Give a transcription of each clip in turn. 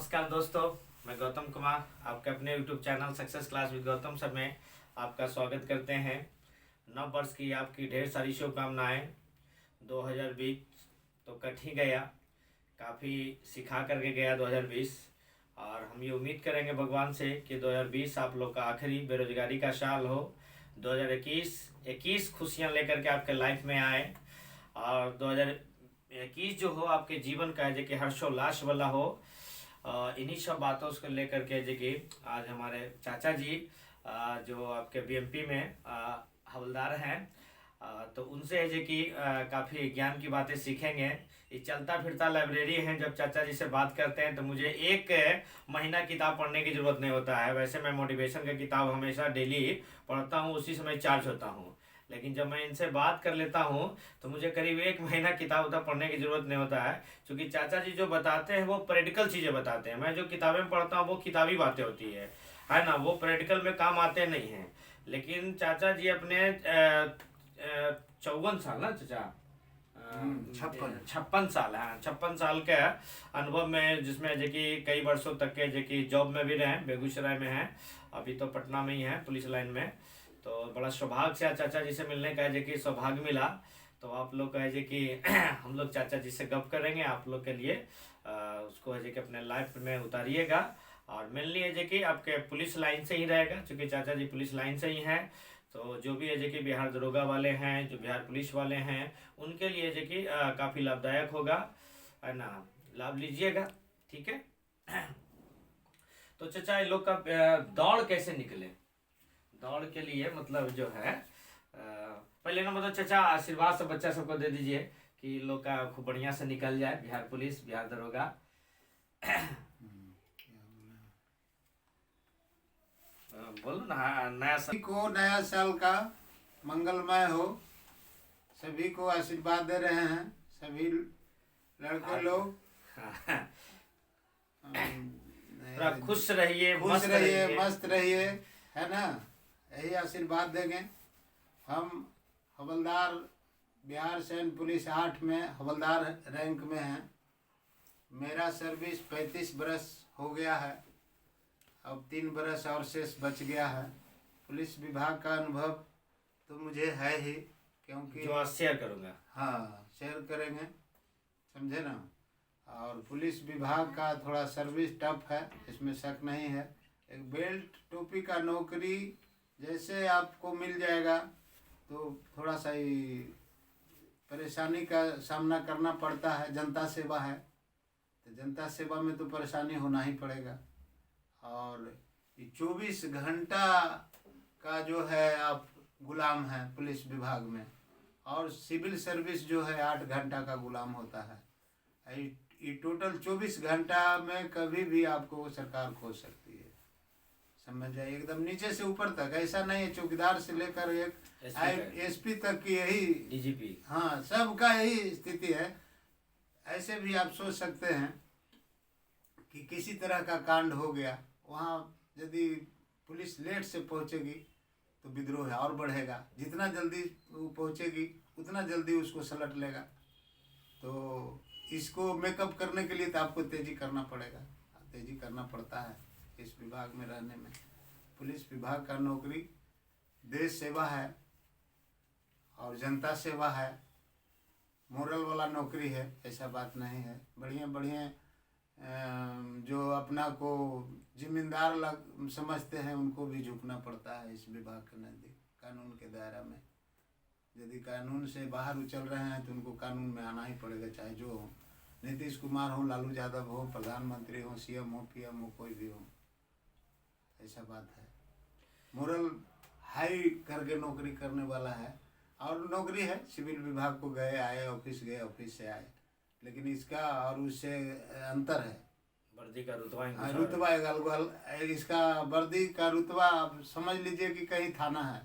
नमस्कार दोस्तों, मैं गौतम कुमार आपके अपने YouTube channel success class with Gautam sir में आपका स्वागत करते हैं। नव वर्ष की आपकी ढेर सारी शुभकामनाएं। 2020 तो कट ही गया, काफ़ी सिखा करके गया 2020, और हम ये उम्मीद करेंगे भगवान से कि 2020 आप लोग का आखिरी बेरोजगारी का साल हो। 2021 खुशियाँ लेकर के आपके लाइफ में आए, और 2021 जो हो आपके जीवन का जो कि हर्षोल्लास वाला हो। इन्हीं सब बातों को लेकर के जो कि आज हमारे चाचा जी जो आपके बीएमपी में हवलदार हैं, तो उनसे है जो कि काफ़ी ज्ञान की बातें सीखेंगे। ये चलता फिरता लाइब्रेरी है। जब चाचा जी से बात करते हैं तो मुझे एक महीना किताब पढ़ने की ज़रूरत नहीं होता है। वैसे मैं मोटिवेशन का किताब हमेशा डेली पढ़ता हूँ, उसी समय चार्ज होता हूँ। लेकिन जब मैं इनसे बात कर लेता हूँ तो मुझे करीब एक महीना किताब उताब पढ़ने की ज़रूरत नहीं होता है, क्योंकि चाचा जी जो बताते हैं वो प्रैक्टिकल चीज़ें बताते हैं। मैं जो किताबें पढ़ता हूँ वो किताबी बातें होती है ना, वो प्रैक्टिकल में काम आते नहीं हैं। लेकिन चाचा जी अपने 54 साल ना चाचा, 56 साल है, 56 साल के अनुभव में, जिसमें जो कि कई वर्षों तक के जो कि जॉब में भी रहे, बेगूसराय में हैं, अभी तो पटना में ही है पुलिस लाइन में। तो बड़ा सौभाग्य से चाचा जी से मिलने का जो कि सौभाग्य मिला। तो आप लोग का है जो कि हम लोग चाचा जी से गप करेंगे आप लोग के लिए, उसको है जो कि अपने लाइफ में उतारिएगा। और मेनली है जो कि आपके पुलिस लाइन से ही रहेगा, क्योंकि चाचा जी पुलिस लाइन से ही हैं। तो जो भी है जो कि बिहार दरोगा वाले हैं, जो बिहार पुलिस वाले हैं, उनके लिए जो कि काफ़ी लाभदायक होगा, है ना। लाभ लीजिएगा, ठीक है। तो चाचा ये लोग का दौड़ कैसे निकले? दौड़ के लिए मतलब जो है पहले ना मतलब चाचा आशीर्वाद से बच्चा सबको दे दीजिए कि लोग का खूब बढ़िया से निकल जाए, बिहार पुलिस, बिहार दरोगा। बोलो ना। नया सभी को नया साल का मंगलमय हो। सभी को आशीर्वाद दे रहे हैं सभी लड़के लोग। पूरा खुश रहिए, खुश रहिए, मस्त रहिए, है ना। यही आशीर्वाद देंगे। हम हवलदार बिहार सैन्य पुलिस 8 में हवलदार रैंक में हैं। मेरा सर्विस 35 बरस हो गया है। अब 3 बरस और शेष बच गया है। पुलिस विभाग का अनुभव तो मुझे है ही, क्योंकि जो शेयर करूँगा। हाँ, शेयर करेंगे, समझे ना। और पुलिस विभाग का थोड़ा सर्विस टफ है, इसमें शक नहीं है। एक बेल्ट टोपी का नौकरी जैसे आपको मिल जाएगा तो थोड़ा सा ही परेशानी का सामना करना पड़ता है। जनता सेवा है तो जनता सेवा में तो परेशानी होना ही पड़ेगा। और 24 घंटा का जो है आप गुलाम हैं पुलिस विभाग में, और सिविल सर्विस जो है 8 घंटा का गुलाम होता है। ये टोटल 24 घंटा में कभी भी आपको सरकार खोज सकती है, समझ जाइए। एकदम नीचे से ऊपर तक, ऐसा नहीं है चौकीदार से लेकर एक एसपी तक की यही, डीजीपी, हाँ, सबका यही स्थिति है। ऐसे भी आप सोच सकते हैं कि किसी तरह का कांड हो गया, वहाँ यदि पुलिस लेट से पहुँचेगी तो विद्रोह और बढ़ेगा। जितना जल्दी वो पहुँचेगी उतना जल्दी उसको सलट लेगा। तो इसको मेकअप करने के लिए तो आपको तेज़ी करना पड़ेगा, तेज़ी करना पड़ता है इस विभाग में रहने में। पुलिस विभाग का नौकरी देश सेवा है और जनता सेवा है, मोरल वाला नौकरी है, ऐसा बात नहीं है। बढ़िया बढ़िया जो अपना को जिम्मेदार समझते हैं उनको भी झुकना पड़ता है इस विभाग के नज़दीक, कानून के दायरा में। यदि कानून से बाहर उछल रहे हैं तो उनको कानून में आना ही पड़ेगा, चाहे जो हो। नीतीश कुमार हो, लालू यादव हो, प्रधानमंत्री हो, सीएम हो, पीएम हो, कोई भी हो, ऐसा बात है। मोरल हाई करके नौकरी करने वाला है। और नौकरी है, सिविल विभाग को गए आए, ऑफिस गए, ऑफिस से आए, लेकिन इसका और उससे अंतर है। वर्दी का रुतबा, रुतबा इसका वर्दी का रुतबा आप समझ लीजिए कि कहीं थाना है,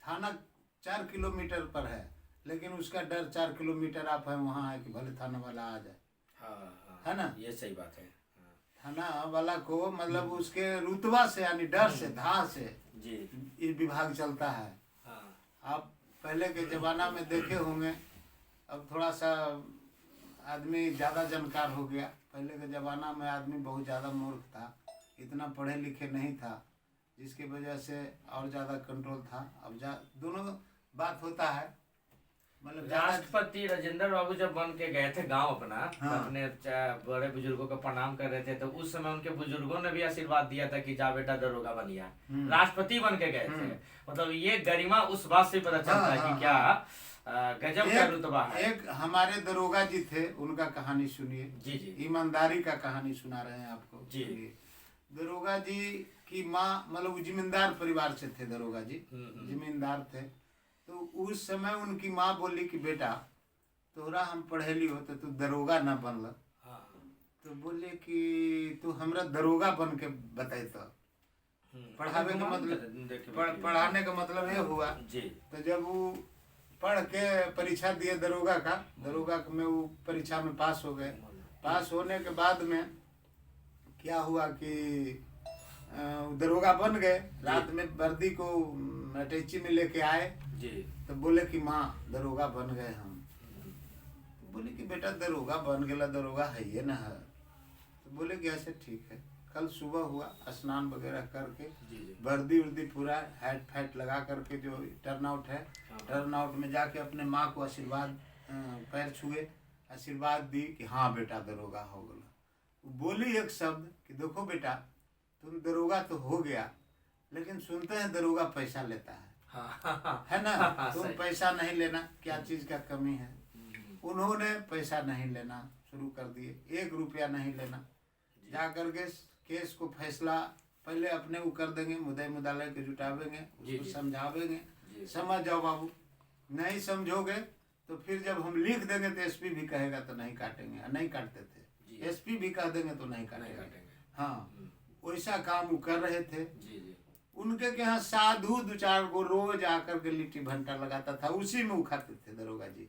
थाना 4 किलोमीटर पर है, लेकिन उसका डर 4 किलोमीटर आप हैं वहाँ है कि भले थाना वाला आ जाए। हाँ, है ना, ये सही बात है। थाना वाला को मतलब उसके रुतबा से, यानी डर से, धा से जी ये विभाग चलता है। हाँ। आप पहले के ज़माना में देखे होंगे, अब थोड़ा सा आदमी ज़्यादा जानकार हो गया, पहले के ज़माना में आदमी बहुत ज़्यादा मूर्ख था, इतना पढ़े लिखे नहीं था, जिसकी वजह से और ज़्यादा कंट्रोल था। अब दोनों बात होता है, मतलब राष्ट्रपति राजेंद्र बाबू जब बन के गए थे गांव अपना, हाँ। अपने बड़े बुजुर्गों को प्रणाम कर रहे थे, तो उस समय उनके बुजुर्गों ने भी आशीर्वाद दिया था कि जा बेटा दरोगा बनिया। राष्ट्रपति बन के गए थे, मतलब ये गरिमा उस बात से पता चलता है कि क्या गजब का रुतबा है। एक हमारे दरोगा जी थे, उनका कहानी सुनिए। जी जी। ईमानदारी का कहानी सुना रहे हैं आपको जी। दरोगा जी की माँ, मतलब जमींदार परिवार से थे दरोगा जी, जमींदार थे। तो उस समय उनकी माँ बोली कि बेटा तोरा हम पढ़े लियो तो तू दरोगा ना बनल। तो बोले कि तू हमरा दरोगा बन के बताए। तो पढ़ावे का मतलब, पढ़ाने का मतलब ये हुआ जी। तो जब वो पढ़ के परीक्षा दिए दरोगा में वो परीक्षा में पास हो गए। पास होने के बाद में क्या हुआ कि दरोगा बन गए। रात में वर्दी को अटैची में लेके आए जी। तो बोले कि माँ दरोगा बन गए हम। तो बोले कि बेटा दरोगा बन गया, दरोगा है ये ना है। तो बोले कि ऐसे ठीक है। कल सुबह हुआ, स्नान वगैरह करके वर्दी उर्दी पूरा हैट फैट लगा करके जो टर्न आउट है, टर्न आउट में जाके अपने माँ को आशीर्वाद, पैर छुए, आशीर्वाद दी कि हाँ बेटा दरोगा हो गया। बोली एक शब्द कि देखो बेटा तुम दरोगा तो हो गया, लेकिन सुनते हैं दरोगा पैसा लेता है ना। तुम पैसा नहीं लेना, क्या चीज का कमी है। उन्होंने पैसा नहीं लेना शुरू कर दिए, 1 रुपया नहीं लेना। जा करके केस को फैसला पहले अपने वो कर देंगे, मुद्दालय के जुटावेंगे, उसको समझावेंगे, समझ जाओ बाबू, नहीं समझोगे तो फिर जब हम लिख देंगे तो एसपी भी कहेगा तो नहीं काटेंगे। नहीं काटते थे, एसपी भी कह देंगे तो नहीं काटेंगे। हाँ, वैसा काम वो कर रहे थे। उनके के यहाँ साधु 2-4 गो रोज आकर के लिट्टी भंटा लगाता था, उसी में वो खाते थे दरोगा जी।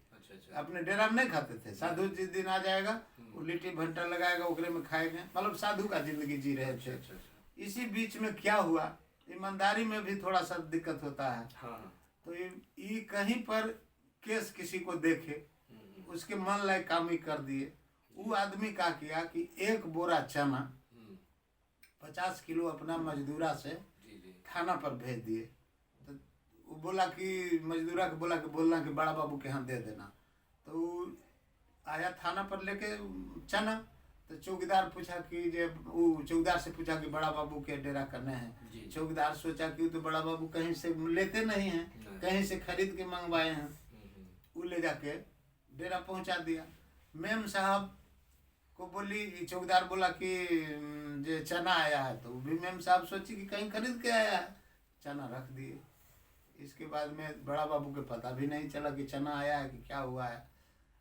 अपने डेरा में नहीं खाते थे। साधु जिस दिन आ जाएगा वो लिट्टी भंटा लगाएगा, ओकरे में खाएंगे, मतलब साधु का जिंदगी जी रहे थे। इसी बीच में क्या हुआ, ईमानदारी में भी थोड़ा सा दिक्कत होता है। तो ये कहीं पर केस किसी को देखे, उसके मन लायक काम ही कर दिए। वो आदमी क्या किया कि 1 बोरा चना 50 किलो अपना मजदूरा से थाना पर भेज दिए। तो वो बोला कि मजदूरा के बोला कि बोलना कि बड़ा बाबू के यहाँ दे देना। तो आया थाना पर लेके चना। तो चौकीदार पूछा कि जब वो चौकीदार से पूछा कि बड़ा बाबू के डेरा करने हैं। चौकीदार सोचा कि तो बड़ा बाबू कहीं से लेते नहीं हैं, कहीं से खरीद के मंगवाए हैं। वो ले जाके डेरा पहुंचा दिया। मेम साहब को बोली, चौकीदार बोला कि जो चना आया है, तो भी मेम साहब सोची कि कहीं खरीद के आया है, चना रख दिए। इसके बाद में बड़ा बाबू के पता भी नहीं चला कि चना आया है कि क्या हुआ है।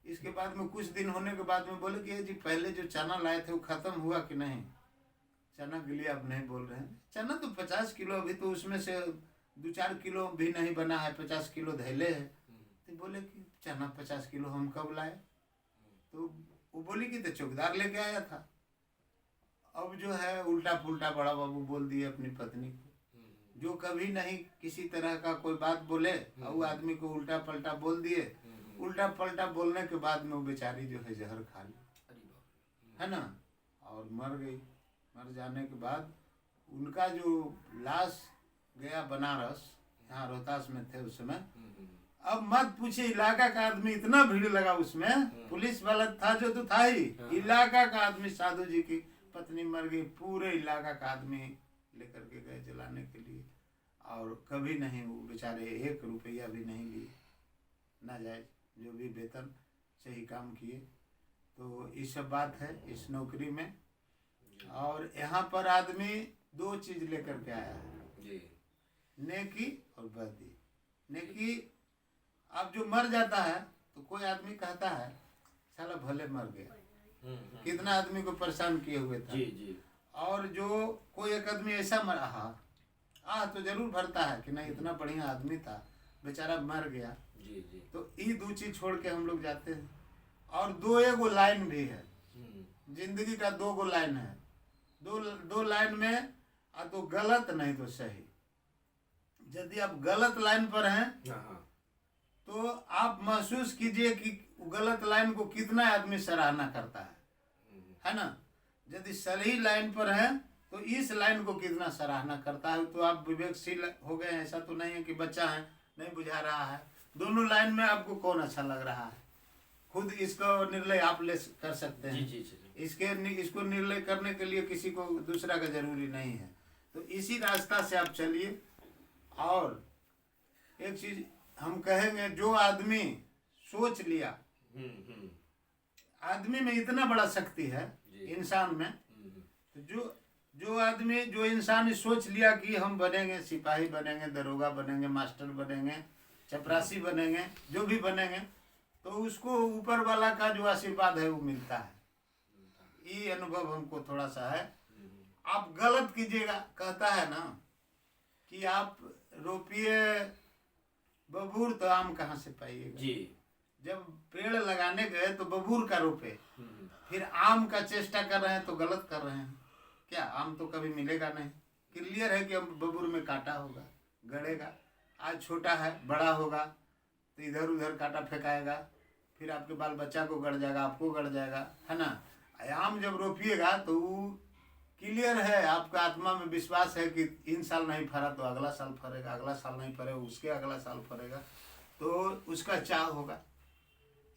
इसके बाद में कुछ दिन होने के बाद में बोले कि जी पहले जो चना लाए थे वो खत्म हुआ कि नहीं। चना के लिए आप नहीं बोल रहे हैं, चना तो 50 किलो, अभी तो उसमें से 2-4 किलो भी नहीं बना है, 50 किलो धैले है। तो बोले कि चना 50 किलो हम कब लाए। तो वो बोली कि तो चौकीदार लेके आया था। अब जो है उल्टा पुल्टा बड़ा बाबू बोल दिए अपनी पत्नी को, जो कभी नहीं किसी तरह का कोई बात बोले, और वो आदमी को उल्टा पलटा बोल दिए। उल्टा पलटा बोलने के बाद में वो बेचारी जो है जहर खा ली, है ना, और मर गई। मर जाने के बाद उनका जो लाश गया बनारस, यहाँ रोहतास में थे उस समय। अब मत पूछे, इलाका का आदमी इतना भीड़ लगा उसमें, पुलिस वाला था जो तो था ही, इलाका का आदमी, साधु जी की पत्नी मर गई, पूरे इलाका का आदमी लेकर के गए जलाने के लिए। और कभी नहीं वो बेचारे 1 रुपया भी नहीं लिए, नाजायज जो भी वेतन से ही काम किए। तो ये सब बात है इस नौकरी में। और यहाँ पर आदमी 2 चीज लेकर के आया है, नेकी और बदी। नेकी, अब जो मर जाता है तो कोई आदमी कहता है साला भले मर गया, कितना आदमी को परेशान किए हुए था। और जो कोई एक आदमी ऐसा मरा, तो जरूर भरता है कि नहीं इतना बढ़िया आदमी था, बेचारा मर गया। तो ये 2 चीज छोड़ के हम लोग जाते हैं। और 2 लाइन भी है, जिंदगी का 2 लाइन है। 2 लाइन में तो गलत नहीं तो सही। यदि आप गलत लाइन पर हैं तो आप महसूस कीजिए कि गलत लाइन को कितना आदमी सराहना करता है। है ना। यदि सही लाइन पर है तो इस लाइन को कितना सराहना करता है। तो आप विवेकशील हो गए हैं, ऐसा तो नहीं है कि बच्चा है नहीं बुझा रहा है। दोनों लाइन में आपको कौन अच्छा लग रहा है, खुद इसका निर्णय आप ले कर सकते हैं। जी जी जी। इसको निर्णय करने के लिए किसी को दूसरा का जरूरी नहीं है। तो इसी रास्ता से आप चलिए। और एक चीज हम कहेंगे, जो आदमी सोच लिया, आदमी में इतना बड़ा शक्ति है इंसान में, तो जो इंसान सोच लिया कि हम बनेंगे, सिपाही बनेंगे, दरोगा बनेंगे, मास्टर बनेंगे, चपरासी बनेंगे, जो भी बनेंगे, तो उसको ऊपर वाला का जो आशीर्वाद है वो मिलता है। ये अनुभव हमको थोड़ा सा है। आप गलत कीजिएगा, कहता है ना कि आप रोपिए बबूर तो आम कहाँ से पाइएगा जी। जब पेड़ लगाने गए तो बबूर का रोपे, फिर आम का चेष्टा कर रहे हैं तो गलत कर रहे हैं। क्या आम तो कभी मिलेगा नहीं। क्लियर है कि हम बबूर में कांटा होगा, गड़ेगा। आज छोटा है, बड़ा होगा तो इधर उधर कांटा फेंकाएगा, फिर आपके बाल बच्चा को गड़ जाएगा, आपको गड़ जाएगा, है ना। आम जब रोपिएगा तो क्लियर है, आपका आत्मा में विश्वास है कि इन साल नहीं फरा तो अगला साल फरेगा, अगला साल नहीं फरेगा उसके अगला साल फरेगा, तो उसका चाह होगा।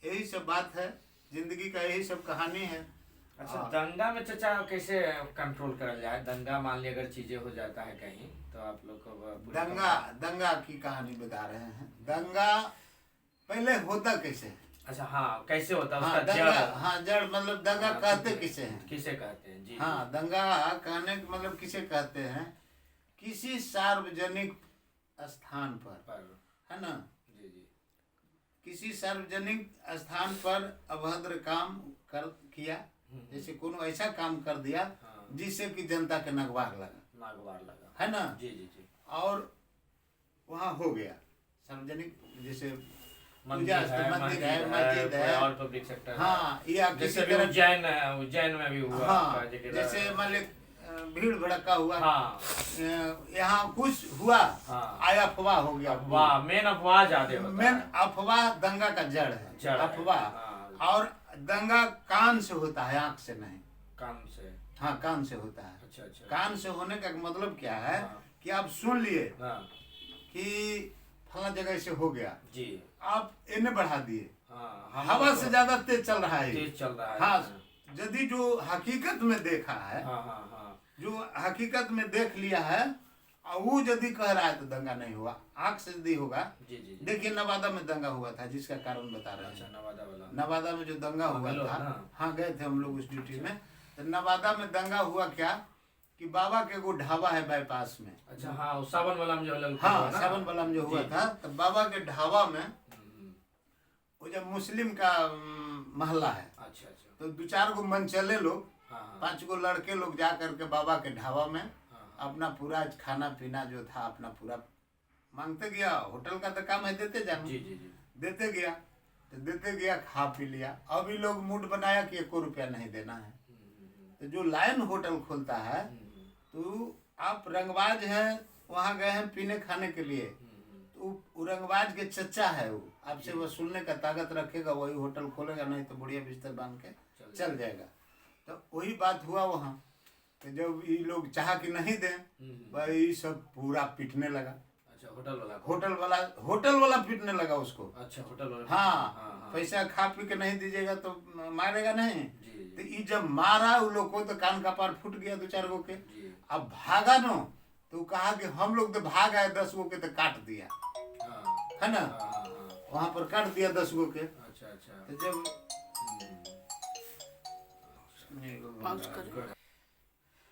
यही सब बात है, जिंदगी का यही सब कहानी है। अच्छा, दंगा में चाचा कैसे कंट्रोल करा जाए? दंगा मान ली अगर चीजें हो जाता है कहीं तो आप लोग को दंगा की कहानी बता रहे हैं। दंगा पहले होता कैसे है? अच्छा हाँ, कैसे होता है हाँ, उसका दंगा, जड़? हाँ जड़ मतलब दंगा कहते किसे हैं? किसे कहते हैं जी? हाँ, दंगा कहने का मतलब किसे कहते हैं? किसी सार्वजनिक स्थान पर, है ना। जी जी। किसी सार्वजनिक स्थान पर अभद्र काम किया, जैसे कोनो ऐसा काम कर दिया जिससे कि जनता के नगवार लगा, है ना। जी जी जी। और वहाँ हो गया सार्वजनिक, जैसे मंदिर है, मस्जिद है और पब्लिक सेक्टर। हाँ, या किसी तरह उज्जैन में भी हुआ। हाँ, जैसे मान ली भीड़ भड़का हुआ, हाँ, यहाँ कुछ हुआ, हाँ, आया अफवाह हो गया। अफवाह, मेन अफवाह ज्यादा होता मेन है। अफवाह दंगा का जड़ है, अफवाह। हाँ। और दंगा कान से होता है, आंख से नहीं। कान से? हाँ, कान से होता है। अच्छा अच्छा। कान से होने का मतलब क्या है? हाँ। कि आप सुन लिए कि फला जगह से हो गया जी, आप इन्हें बढ़ा दिए। हाँ, हवा से ज्यादा तेज चल रहा है, तेज चल रहा है। हाँ, यदि जो हकीकत में देखा है, हाँ हाँ हाँ, जो हकीकत में देख लिया है, और वो यदि कह रहा है तो दंगा नहीं हुआ, आंख से यदि होगा। जी जी। देखिए नवादा में दंगा हुआ था, जिसका कारण बता रहे अच्छा, हैं। नवादा वाला? नवादा में जो दंगा हुआ था, हाँ गए थे हम लोग उस ड्यूटी में। तो नवादा में दंगा हुआ क्या कि बाबा के वो ढाबा है बाईपास में। अच्छा हाँ, सावन वाला में जो हाँ, सावन वाला में जो हुआ था, तो बाबा के ढाबा में वो जब मुस्लिम का महल्ला है। अच्छा अच्छा। तो 2-4 गो मनचले लोग, 5 गो लड़के लोग जा करके बाबा के ढाबा में अपना पूरा खाना पीना जो था अपना पूरा मांगते गया। होटल का तो काम है देते जाना। जी जी जी। देते गया, खा पी लिया। अभी लोग मूड बनाया कि 1 रुपया नहीं देना है। तो जो लायन होटल खोलता है, तो आप रंगबाज हैं, वहाँ गए हैं पीने खाने के लिए, तो रंगबाज के चच्चा है, वो आपसे वसूलने का ताकत रखेगा, वही होटल खोलेगा, नहीं तो बढ़िया बिस्तर बांध के चल जाएगा। तो वही बात हुआ वहाँ। तो जब ये लोग चाहा कि नहीं दें, भाई सब पूरा पीटने लगा। अच्छा, होटल वाला पीटने लगा उसको। अच्छा, होटल वाला? हाँ, पैसा खा पी के नहीं दीजिएगा तो मारेगा नहीं। तो ये जब मारा उन लोग को तो कान का पार फूट गया 2-4 गो के। अब भागा नो तो कहा कि हम लोग तो भाग आए, 10 गो के तो काट दिया, है ना। वहाँ पर काट दिया 10 गो के। अच्छा अच्छा। तो जब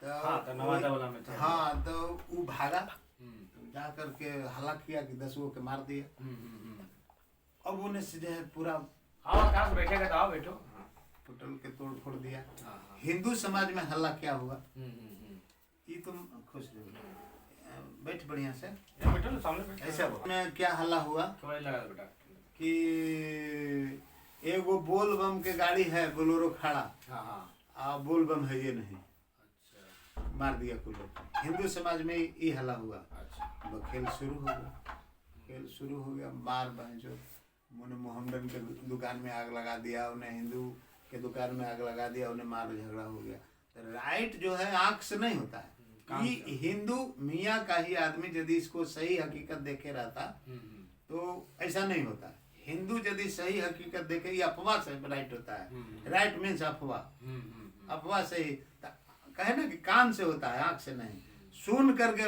तो नवादा वाला में थे। हाँ, तो वो भागा, जा करके हल्ला किया कि 10 गो के मार दिया। अब उन्हें से जो है पूरा बैठेगा तो आओ बैठो, होटल के तोड़ फोड़ दिया। हिंदू समाज में हल्ला क्या हुआ, ये तुम खुश बैठ बढ़िया से बैठो, सामने ऐसा में क्या हल्ला हुआ बेटा कि एगो बोल बम के गाड़ी है बोलोरो खड़ा, बोल बम है ये नहीं। अच्छा, मार दिया कुल। हिंदू समाज में ये हल्ला हुआ। अच्छा, खेल शुरू हो गया, मार बहन जो मोहम्मदन के दुकान में आग लगा दिया, उन्हें हिंदू के दुकान में आग लगा दिया, उन्हें मार झगड़ा हो गया। तो राइट जो है आंख से नहीं होता है। ये हिंदू मियाँ का ही आदमी यदि इसको सही हकीकत देखे रहता तो ऐसा नहीं होता। हिंदू यदि सही हकीकत देखे, ये अफवाह से राइट होता है। राइट मीन्स अफवाह, अफवाह से ही कहे ना कि कान से होता है, आंख से नहीं। सुन करके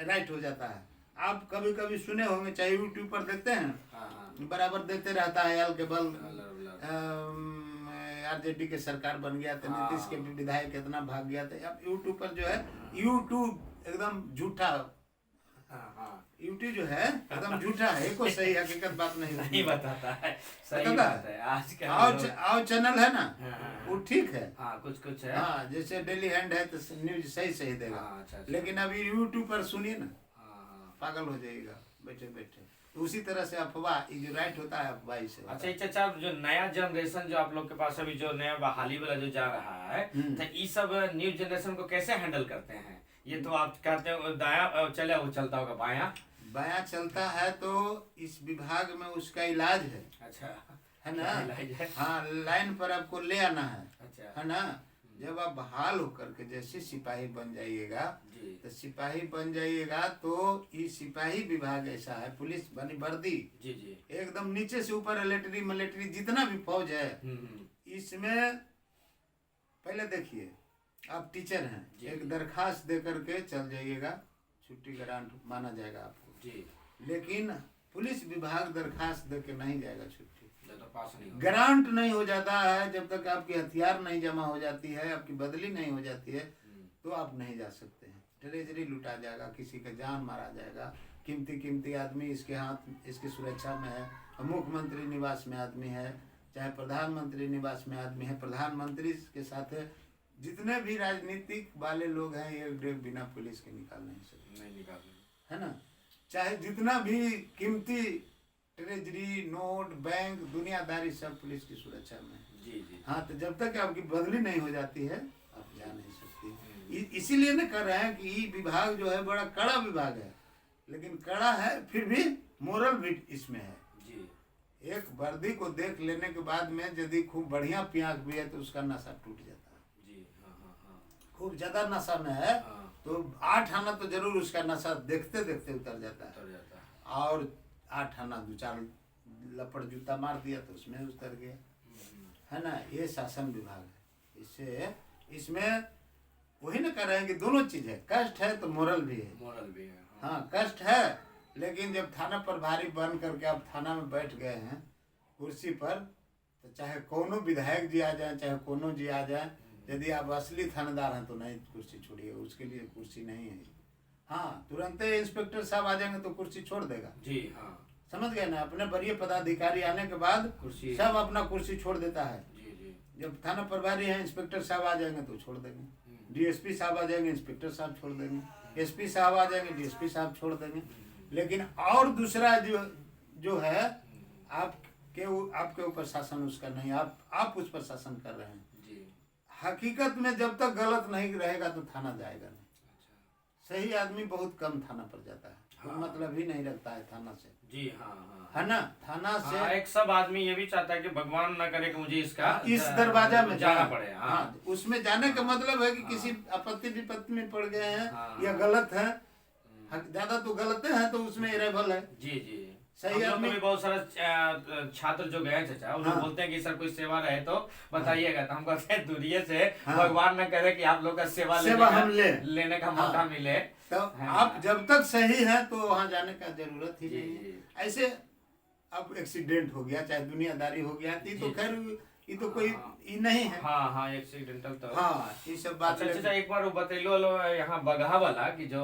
राइट हो जाता है। आप कभी कभी सुने होंगे, चाहे यूट्यूब पर देखते हैं, बराबर देते रहता है अल के बल आरजेडी के सरकार बन गया था, नीतीश के विधायक कितना भाग गया था। अब यूट्यूब पर जो है, यूट्यूब एकदम झूठा, यूट्यूब जो है एकदम झूठा है, कोई सही हकीकत बात नहीं बताता है। सही बात है। आजकल आओ चैनल है ना, वो ठीक है, कुछ है। हाँ, जैसे डेली हैंड है तो न्यूज सही देगा। अच्छा। लेकिन अभी यूट्यूब पर सुनिए ना, पागल हो जाएगा बैठे बैठे। तो उसी तरह से अफवाह, ये जो राइट होता है अफवाह से। अच्छा चाचा, जो नया जनरेशन जो आप लोग के पास अभी जो नया बहाली वाला जो जा रहा है, तो ये सब न्यू जनरेशन को कैसे हैंडल करते हैं? ये तो आप कहते हो दाया चले, वो चलता होगा बायां चलता है, तो इस विभाग में उसका इलाज है। अच्छा, है ना? हाँ, लाइन पर आपको ले आना है। अच्छा, है ना? जब आप बहाल होकर के जैसे सिपाही बन जाइएगा, तो सिपाही बन जाइएगा तो ये सिपाही विभाग ऐसा है, पुलिस बनी वर्दी एकदम नीचे से ऊपर, मिलिट्री जितना भी फौज है, इसमें पहले देखिए आप टीचर हैं, एक दरखास्त दे करके चल जाइएगा, छुट्टी ग्रांट माना जाएगा आपको। लेकिन पुलिस विभाग दरखास्त दे के नहीं जाएगा छुट्टी, ग्रांट नहीं हो जाता है। जब तक आपकी हथियार नहीं जमा हो जाती है, आपकी बदली नहीं हो जाती है, तो आप नहीं जा सकते हैं। ट्रेजरी लूटा जाएगा, किसी का जान मारा जाएगा, कीमती आदमी इसके हाथ, इसकी सुरक्षा में है। मुख्यमंत्री निवास में आदमी है, चाहे प्रधानमंत्री निवास में आदमी है, प्रधानमंत्री के साथ जितने भी राजनीतिक वाले लोग हैं, एक डेग बिना पुलिस के निकाल नहीं सकते, है ना? चाहे जितना भी कीमती ट्रेजरी, नोट, बैंक, दुनियादारी सब पुलिस की सुरक्षा में है। हाँ, तो जब तक आपकी बदली नहीं हो जाती है, आप जा नहीं सकती। इसीलिए ना कर रहे हैं कि ये विभाग जो है बड़ा कड़ा विभाग है, लेकिन कड़ा है फिर भी मोरल भी इसमें है। एक वर्दी को देख लेने के बाद में यदि खूब बढ़िया पियांक भी है तो उसका नशा टूट जाता है। खूब ज्यादा नशा में है तो 8 आना तो जरूर उसका नशा देखते देखते उतर जाता है। और 8 आना 2-4 लपड़ जूता मार दिया तो उसमें उतर गया, है ना? ये शासन विभाग है। इससे इसमें वही ना कर रहे हैं कि दोनों चीज है, कष्ट है तो मोरल भी है। हाँ, कष्ट है, लेकिन जब थाना प्रभारी बन करके आप थाना में बैठ गए हैं कुर्सी पर, तो चाहे कोनो विधायक जी आ जाए, चाहे कोनो जी आ जाए, यदि आप असली थानेदार हैं तो नहीं कुर्सी छोड़िए, उसके लिए कुर्सी नहीं है। हाँ, तुरंत इंस्पेक्टर साहब आ जाएंगे तो कुर्सी छोड़ देगा। समझ गए ना? अपने वरीय पदाधिकारी आने के बाद सब अपना कुर्सी छोड़ देता है। जब थाना प्रभारी है, इंस्पेक्टर साहब आ जाएंगे तो छोड़ देंगे, डीएसपी साहब आ जाएंगे, इंस्पेक्टर साहब छोड़ देंगे, एसपी साहब आ जाएंगे, डीएसपी साहब छोड़ देंगे। लेकिन और दूसरा जो है आपके ऊपर शासन उसका नहीं, आप उस पर शासन कर रहे हैं। हकीकत में जब तक गलत नहीं रहेगा तो थाना जाएगा नहीं। सही आदमी बहुत कम थाना पर जाता है, कोई मतलब ही नहीं रखता है थाना से। है ना? थाना से एक सब आदमी ये भी चाहता है कि भगवान ना करे कि मुझे इस दरवाजा में जाना पड़े। हाँ, उसमें जाने का मतलब है कि किसी आपत्ति विपत्ति में पड़ गए हैं या गलत है, ज्यादा तो गलत है तो उसमें इरेबल है। सही आदमी भी बहुत सारा छात्र जो गए चाचा, वो लोग बोलते हैं कि सर कोई सेवा रहे तो बताइएगा, तो हम कहते हैं दूरिये से भगवान न करे कि आप लोग का सेवा लेने का मौका मिले। तो आप जब तक सही है तो वहाँ जाने का जरूरत ही नहीं। ऐसे अब एक्सीडेंट हो गया, चाहे दुनियादारी हो गया, तो खैर ये तो कोई ये नहीं है। हाँ, एक्सीडेंटल तो ये सब बात। अच्छा, एक बार बतेलो यहाँ बगहा वाला कि जो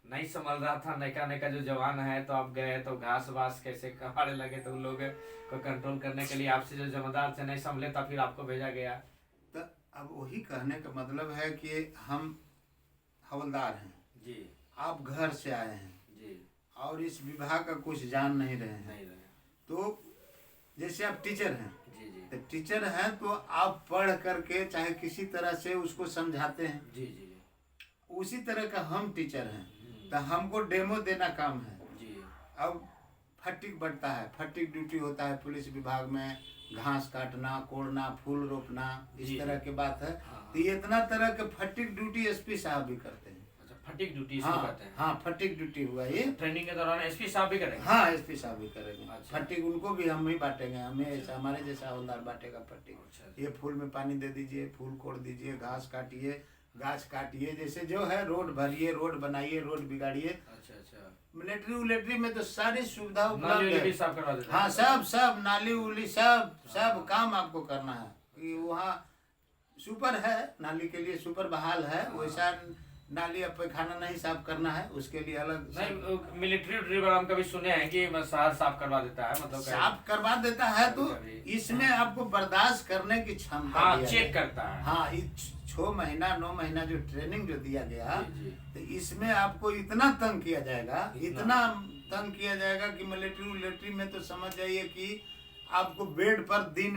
नहीं संभल रहा था, नैका जो जवान है, तो आप गए तो घास वास कैसे कमाने लगे, तो उन लोग को कंट्रोल करने के लिए आपसे जो जमादार से नहीं संभले था, फिर आपको भेजा गया। तो अब वही कहने का मतलब है कि हम हवलदार हैं जी, आप घर से आए हैं जी, और इस विभाग का कुछ जान नहीं रहे हैं। तो जैसे आप टीचर हैं, तो टीचर हैं तो आप पढ़ करके चाहे किसी तरह से उसको समझाते हैं। जी, उसी तरह का हम टीचर हैं, तो हमको डेमो देना काम है। अब फटीक बढ़ता है, फटीक ड्यूटी होता है पुलिस विभाग में, घास काटना, कोड़ना, फूल रोपना, इस जी। तरह की बात है। हाँ, तो ये इतना तरह के फटीक ड्यूटी एसपी साहब भी करते हैं। अच्छा, फटीक ड्यूटी इसको हाँ कहते हैं। हाँ, फटीक ड्यूटी हुआ ये। ट्रेनिंग के दौरान एसपी साहब भी करेंगे। हाँ, एसपी साहब भी करेंगे। अच्छा। फटीक उनको भी हम ही बांटेंगे, हमें ऐसा हमारे जैसा हवलदार बांटेगा फटीक। अच्छा, ये फूल में पानी दे दीजिए, फूल कोड़ दीजिए, घास काटिए, गाछ काटिए, जैसे जो है रोड भरिए, रोड बनाइए, रोड बिगाड़िए। अच्छा, अच्छा। मिलिट्री उलेट्री में तो सारी सुविधा नाली उपलब्ध वाली भी है। साफ करवा देते हैं। हाँ, सब सब नाली उली सब काम आपको करना है। कि वहाँ सुपर है, नाली के लिए सुपर बहाल है, वैसा नाली अब पैखाना नहीं साफ करना है, उसके लिए अलग नहीं, मिलिट्री ड्रिल हम कभी सुने हैं कि शहर साफ करवा देता है, मतलब साफ करवा देता है। तो कभी- इसमें आपको बर्दाश्त करने की क्षमता हाँ, दिया चेक गया। करता है। हाँ, 6 महीना 9 महीना जो ट्रेनिंग जो दिया गया, जी, जी। तो इसमें आपको इतना तंग किया जाएगा, इतना? इतना तंग किया जाएगा कि मिलिट्री में तो समझ जाइए कि आपको बेड पर दिन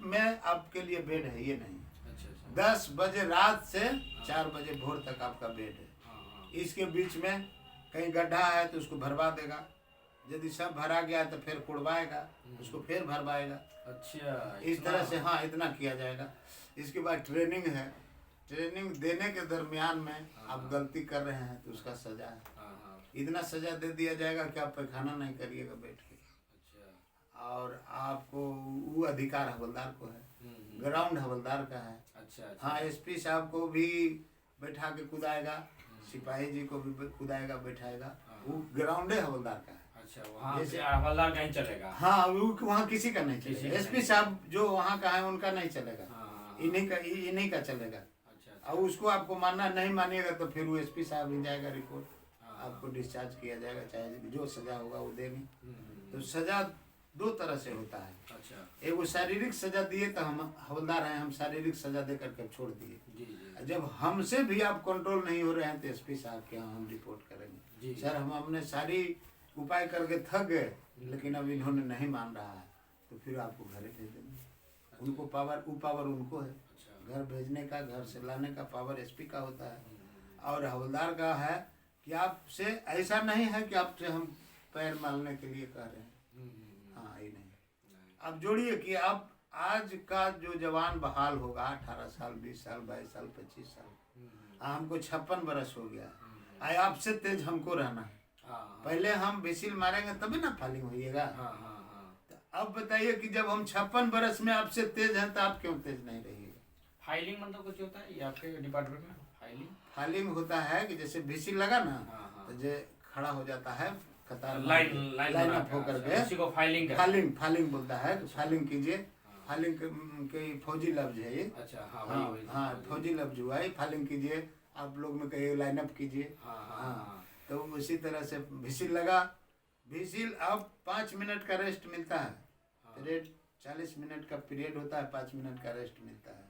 में आपके लिए बेड है ये नहीं। अच्छा, अच्छा। 10 बजे रात से 4 बजे भोर तक आपका बेड है। हाँ, हाँ। इसके बीच में कहीं गड्ढा है तो उसको भरवा देगा, यदि सब भरा गया तो फिर कुड़वाएगा, उसको फिर भरवाएगा। अच्छा, इस तरह से हाँ, इतना किया जाएगा। इसके बाद ट्रेनिंग है। ट्रेनिंग देने के दरमियान में आप गलती कर रहे हैं तो उसका सजा है। हाँ, हाँ। इतना सजा दे दिया जाएगा कि आप पैखाना नहीं करिएगा बैठ के। अच्छा। और आपको वो अधिकार हवलदार को है, ग्राउंड हवलदार का है। अच्छा, अच्छा। हाँ, एसपी साहब को भी बैठा के कुदाएगा, सिपाही जी को भी कुदाएगा बैठाएगा, वो ग्राउंडे हवलदार का है। अच्छा, वहाँ जैसे- हवलदार कहीं चलेगा। हाँ, वो वहाँ किसी का नहीं किसी चलेगा। का एसपी नहीं। साहब जो वहाँ का है उनका नहीं चलेगा, हाँ, हाँ, इन्हीं का चलेगा। अच्छा, अच्छा। और उसको आपको मानना नहीं मानिएगा तो फिर वो एसपी साहब ही जाएगा रिपोर्ट, हाँ, आपको डिस्चार्ज किया जाएगा, चाहे जो सजा होगा वो देंगे। हम्म, तो सजा 2 तरह से होता है। अच्छा। एगो शारीरिक सजा दिए तो हम हवलदार हैं, हम शारीरिक सजा दे करके छोड़ दिए। जी, जी। जब हमसे भी आप कंट्रोल नहीं हो रहे हैं तो एसपी साहब के यहाँ हम रिपोर्ट करेंगे, जी। सर हम अपने सारी उपाय करके थक गए, लेकिन अब इन्होंने नहीं मान रहा है, तो फिर आपको घर भेज देंगे। उनको पावर उनको है, अच्छा। घर भेजने का, घर से लाने का पावर एसपी का होता है। और हवलदार का है कि आपसे ऐसा नहीं है कि आपसे हम पैर मारने के लिए कह रहे हैं। हाँ, ये नहीं। अब जोड़िए कि आप आज का जो जवान बहाल होगा 18 साल 20 साल 22 साल 25 साल, हमको 56 बरस हो गया, आए आपसे तेज हमको रहना है। हाँ, पहले हम विसिल मारेंगे तभी ना फालिंग होइएगा। हाँ, हाँ। तो अब बताइए कि जब हम 56 बरस में आपसे तेज हैं तो आप क्यों तेज नहीं रहिएगा। फाइलिंग मतलब कुछ होता है ये आपके डिपार्टमेंट में? फाइलिंग फालिंग होता है कि जैसे विसिल लगा ना, हाँ, हाँ। तो जे खड़ा हो जाता है कतार लाइन अप होकर के, उसी को फाइलिंग कहते हैं। फालिंग बोलता है। फालिंग कीजिए, फालिंग के फौजी लफ्ज है ये। अच्छा, हाँ, हाँ वही हाँ, फौजी लफ्ज हुआ है। फालिंग कीजिए, आप लोग में कहिए लाइन अप कीजिए। हाँ, हाँ, हाँ, हाँ। तो उसी तरह से विसिल लगा, विसिल अब 5 मिनट का रेस्ट मिलता है। पीरियड 40 मिनट का पीरियड होता है, 5 मिनट का रेस्ट मिलता है।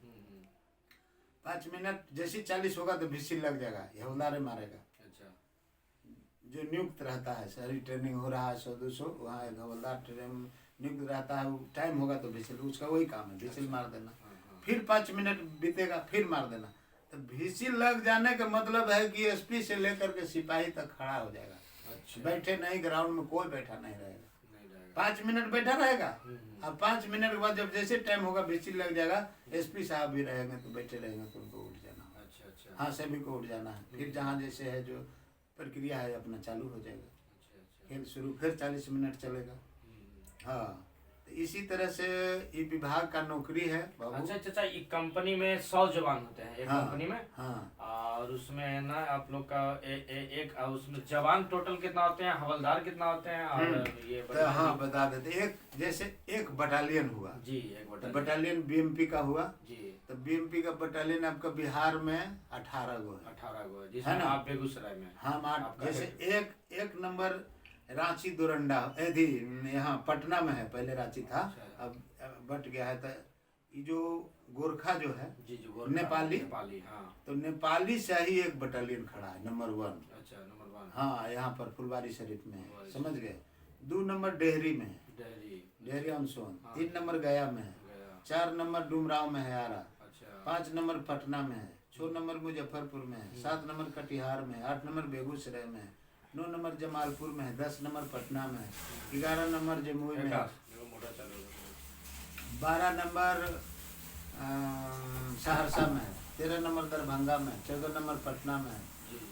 5 मिनट जैसे 40 होगा तो विसिल लग जाएगा, ये हवलदार मारेगा। अच्छा। जो नियुक्त रहता है, सारी ट्रेनिंग हो रहा है 100-200, वहाँ एक हवलदार नियुक्त रहता है, टाइम होगा तो विसिल, उसका वही काम है, विसिल मार देना। फिर 5 मिनट बीतेगा, फिर मार देना। तो विसिल लग जाने का मतलब है कि एसपी से लेकर के सिपाही तक खड़ा हो जाएगा। अच्छा। बैठे नहीं, ग्राउंड में कोई बैठा नहीं रहेगा। नहीं रहेगा। 5 मिनट बैठा रहेगा। अब 5 मिनट के बाद जब जैसे टाइम होगा विसिल लग जाएगा, एसपी साहब भी रहेंगे तो बैठे रहेंगे, तो उनको उठ जाना होगा। अच्छा, अच्छा। हाँ, सभी को उठ जाना है। फिर जहाँ जैसे है जो प्रक्रिया है अपना चालू हो जाएगा, अच्छा, अच्छा। फिर शुरू, फिर 40 मिनट चलेगा। हाँ, तो इसी तरह से ये विभाग का नौकरी है बाबू। अच्छा, अच्छा। ये कंपनी में 100 जवान होते हैं एक हाँ, कंपनी में। हाँ, और उसमें ना आप लोग का एक उसमें जवान टोटल कितना होते हैं, हवलदार कितना होते हैं, और ये तो हाँ बता देते। एक जैसे एक बटालियन हुआ जी, एक बटालियन बीएमपी का हुआ, जी। तो बीएमपी का बटालियन आपका बिहार में 18 गो है। 18 गो है, है जिसमें ना? आप बेगूसराय में। हम 8, आपका जैसे एक नंबर रांची दोरंडा थी, यहाँ पटना में है, पहले रांची था, अच्छा। अब बट गया है। तो ये जो गोरखा जो है, जी, जो नेपाली, हाँ। तो नेपाली से ही एक बटालियन खड़ा है, नंबर 1। अच्छा, नंबर 1। हाँ, यहाँ पर फुलवारी शरीफ में है, फुलवारी समझ गए। 2 नंबर डेहरी में है, डेहरी अनसोन। हाँ। 3 नंबर गया में है, गया। 4 नंबर डुमराव में है आरा, अच्छा। 5 नंबर पटना में है, 6 नंबर मुजफ्फरपुर में है, 7 नंबर कटिहार में है, 8 नंबर बेगूसराय में है, 9 नंबर जमालपुर में है, 10 नंबर पटना में है, 11 नंबर जमुई में है। देखो मोटर चालू हो गया। 12 नंबर सहरसा में है, 13 नंबर दरभंगा में, 14 नंबर पटना में है,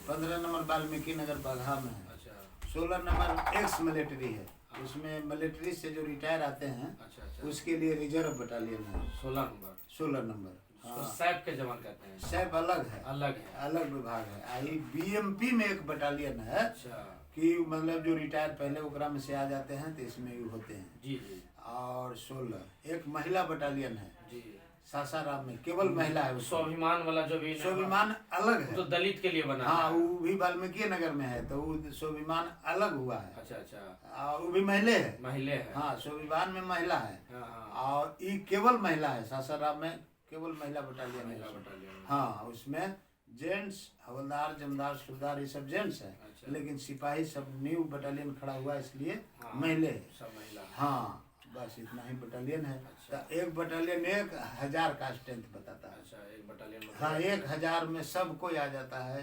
15 नंबर वाल्मीकि नगर बगहा में है, अच्छा 16 नंबर एक्स मिलिट्री है, उसमें मिलिट्री से जो रिटायर आते हैं अच्छा उसके लिए रिजर्व बटालियन है। 16 नंबर 16 नंबर। उसको सैप के जवान कहते हैं। सैप अलग है, अलग है। अलग विभाग है। आई बीएमपी में एक बटालियन है अच्छा कि मतलब जो रिटायर पहले ओकरा में से आ जाते हैं तो इसमें भी होते हैं। जी जी और 16 एक महिला बटालियन है जी। सासाराम में, केवल महिला है। स्वाभिमान वाला जो भी स्वाभिमान अलग है, तो दलित के लिए बना हाँ है। वो भी वाल्मीकि नगर में है, तो वो स्वाभिमान अलग हुआ है। अच्छा अच्छा और वो भी महिले है, महिले है। हाँ स्वाभिमान में महिला है। हाँ हाँ और ये केवल महिला है, सासाराम में केवल महिला बटालियन महिला है। बटालियन। हाँ उसमें जेंट्स हवलदार जमदार सूबेदार ये सब जेंट्स है, अच्छा। लेकिन सिपाही सब न्यू बटालियन खड़ा हुआ है इसलिए हाँ, महिले है। सब महिला। हाँ बस इतना ही बटालियन है। अच्छा। तो एक बटालियन 1000 का स्ट्रेंथ बताता है। अच्छा एक बटालियन। हाँ 1000 में सब कोई आ जाता है,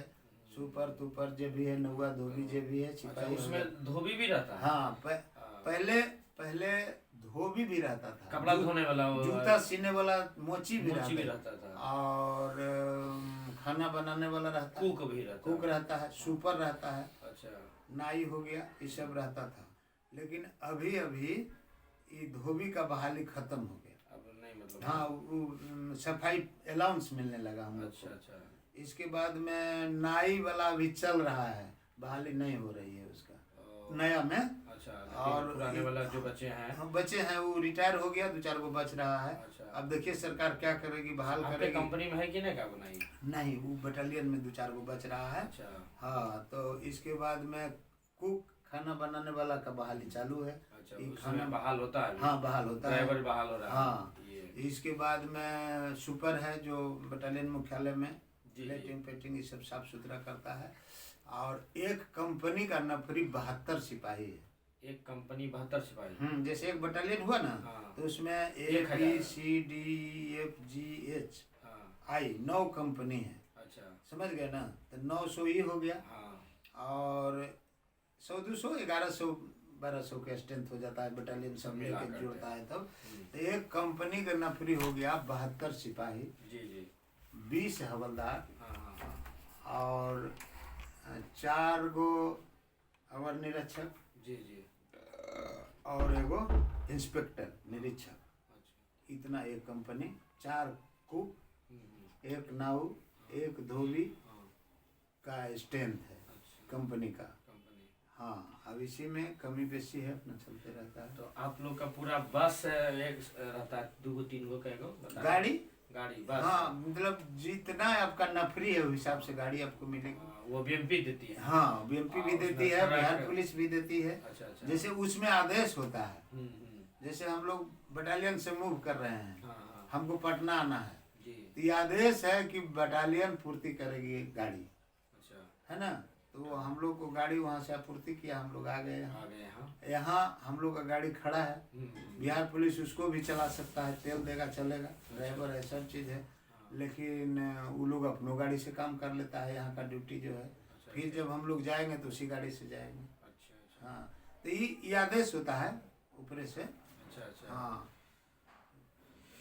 सुपर तुपर जो भी है, नौवा धोबी जो भी है, अच्छा सिपाही उसमें धोबी भी रहता है। हाँ पहले धोबी भी रहता था, कपड़ा धोने वाला वो जूता सीने वाला मोची भी मोची भी रहता रहता था। था, और खाना बनाने वाला रहता है, कुक भी रहता कुक रहता है, सुपर रहता है, अच्छा नाई हो गया, ये सब रहता था। लेकिन अभी अभी ये धोबी का बहाली खत्म हो गया। अब नहीं मतलब। हाँ वो सफाई अलाउंस मिलने लगा हम लोग अच्छा को। अच्छा इसके बाद में नाई वाला भी चल रहा है, बहाली नहीं हो रही है उसका नया में। अच्छा और पुराने वाला जो बच्चे हैं हम बच्चे हैं वो रिटायर हो गया, 2-4 गो बच रहा है। अच्छा। अब देखिए सरकार क्या करेगी, बहाल आपके करेगी। कंपनी में है कि नहीं का बनाई? नहीं वो बटालियन में 2-4 गो बच रहा है। अच्छा हाँ तो इसके बाद में कुक खाना बनाने वाला का बहाली चालू है। अच्छा ये उसमें बहाल होता है। हाँ बहाल होता है, ड्राइवर बहाल हो रहा है। हाँ। ये इसके बाद में सुपर है जो बटालियन मुख्यालय में जी। लेटिंग पेटिंग ये सब साफ सुथरा करता है। और एक कंपनी का नफरी 72 सिपाही है। एक कंपनी 72 सिपाही। जैसे एक बटालियन हुआ ना, हाँ। तो उसमें A 1000 B C D E F G H हाँ I 9 कंपनी है, अच्छा समझ गए ना। तो 900 ही हो गया, हाँ और 100-200 1100 1200 का स्ट्रेंथ हो जाता है, बटालियन सब मिला मिलकर करके। जुड़ता है तब। तो एक कंपनी का नफरी हो गया 72 सिपाही, जी जी 20 हवलदार, हाँ हाँ हाँ और 4 गो अवर निरीक्षक, जी जी और एगो इंस्पेक्टर निरीक्षक। अच्छा इतना एक कंपनी, 4 कुक, हम्म, 1 नाऊ, 1 धोबी हाँ का स्ट्रेंथ है अच्छा कंपनी का। कंपनी। हाँ अब इसी में कमी बेसी है, अपना चलते रहता है। तो आप लोग का पूरा बस एक रहता है, 2-3 कैगो गाड़ी, गाड़ी बस। हाँ मतलब जितना आपका नफरी है उस हिसाब से गाड़ी आपको मिलेगी। वो बीएमपी देती है। हाँ बीएमपी भी हाँ, देती उसमें है, ट्रक बिहार है। पुलिस भी देती है। अच्छा अच्छा जैसे उसमें आदेश होता है, हम्म। जैसे हम लोग बटालियन से मूव कर रहे हैं, हाँ हाँ हमको पटना आना है, जी तो ये आदेश है कि बटालियन पूर्ति करेगी गाड़ी, अच्छा है ना। तो हम लोग को गाड़ी वहाँ से आपूर्ति किया, हम लोग आ गए यहाँ। आ गए यहाँ। यहाँ हम लोग का गाड़ी खड़ा है, बिहार पुलिस उसको भी चला सकता है, तेल देगा चलेगा, ड्राइवर है, सब चीज़ है। लेकिन वो लोग अपनों गाड़ी से काम कर लेता है, यहाँ का ड्यूटी जो है। फिर जब हम लोग जाएंगे तो उसी गाड़ी से जाएंगे। अच्छा अच्छा हाँ तो ये आदेश होता है ऊपर से। अच्छा अच्छा हाँ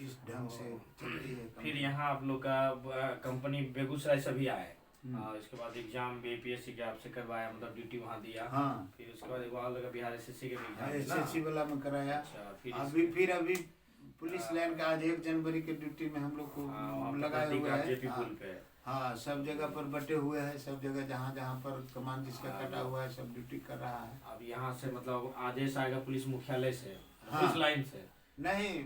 इस ढंग से चलती है फिर कंपनी। यहाँ आप लोग का कंपनी बेगूसराय से भी आए। इसके बाद एग्जाम बीपीएससी के आपसे करवाया, मतलब ड्यूटी वहाँ दिया। हाँ फिर उसके बाद वहाँ लगा बिहार एसएससी के भी एग्जाम एसएससी वाला में कराया। अच्छा फिर अभी पुलिस लाइन का आज 1 जनवरी के ड्यूटी में हम लोग को लगाए हुए जेपी हैं। पुल पे। हाँ सब जगह पर बटे हुए हैं, सब जगह जहाँ जहाँ पर कमान जिसका कटा हुआ है सब ड्यूटी कर रहा है। अब यहाँ से मतलब आदेश आएगा पुलिस मुख्यालय से, हाँ। पुलिस लाइन से। नहीं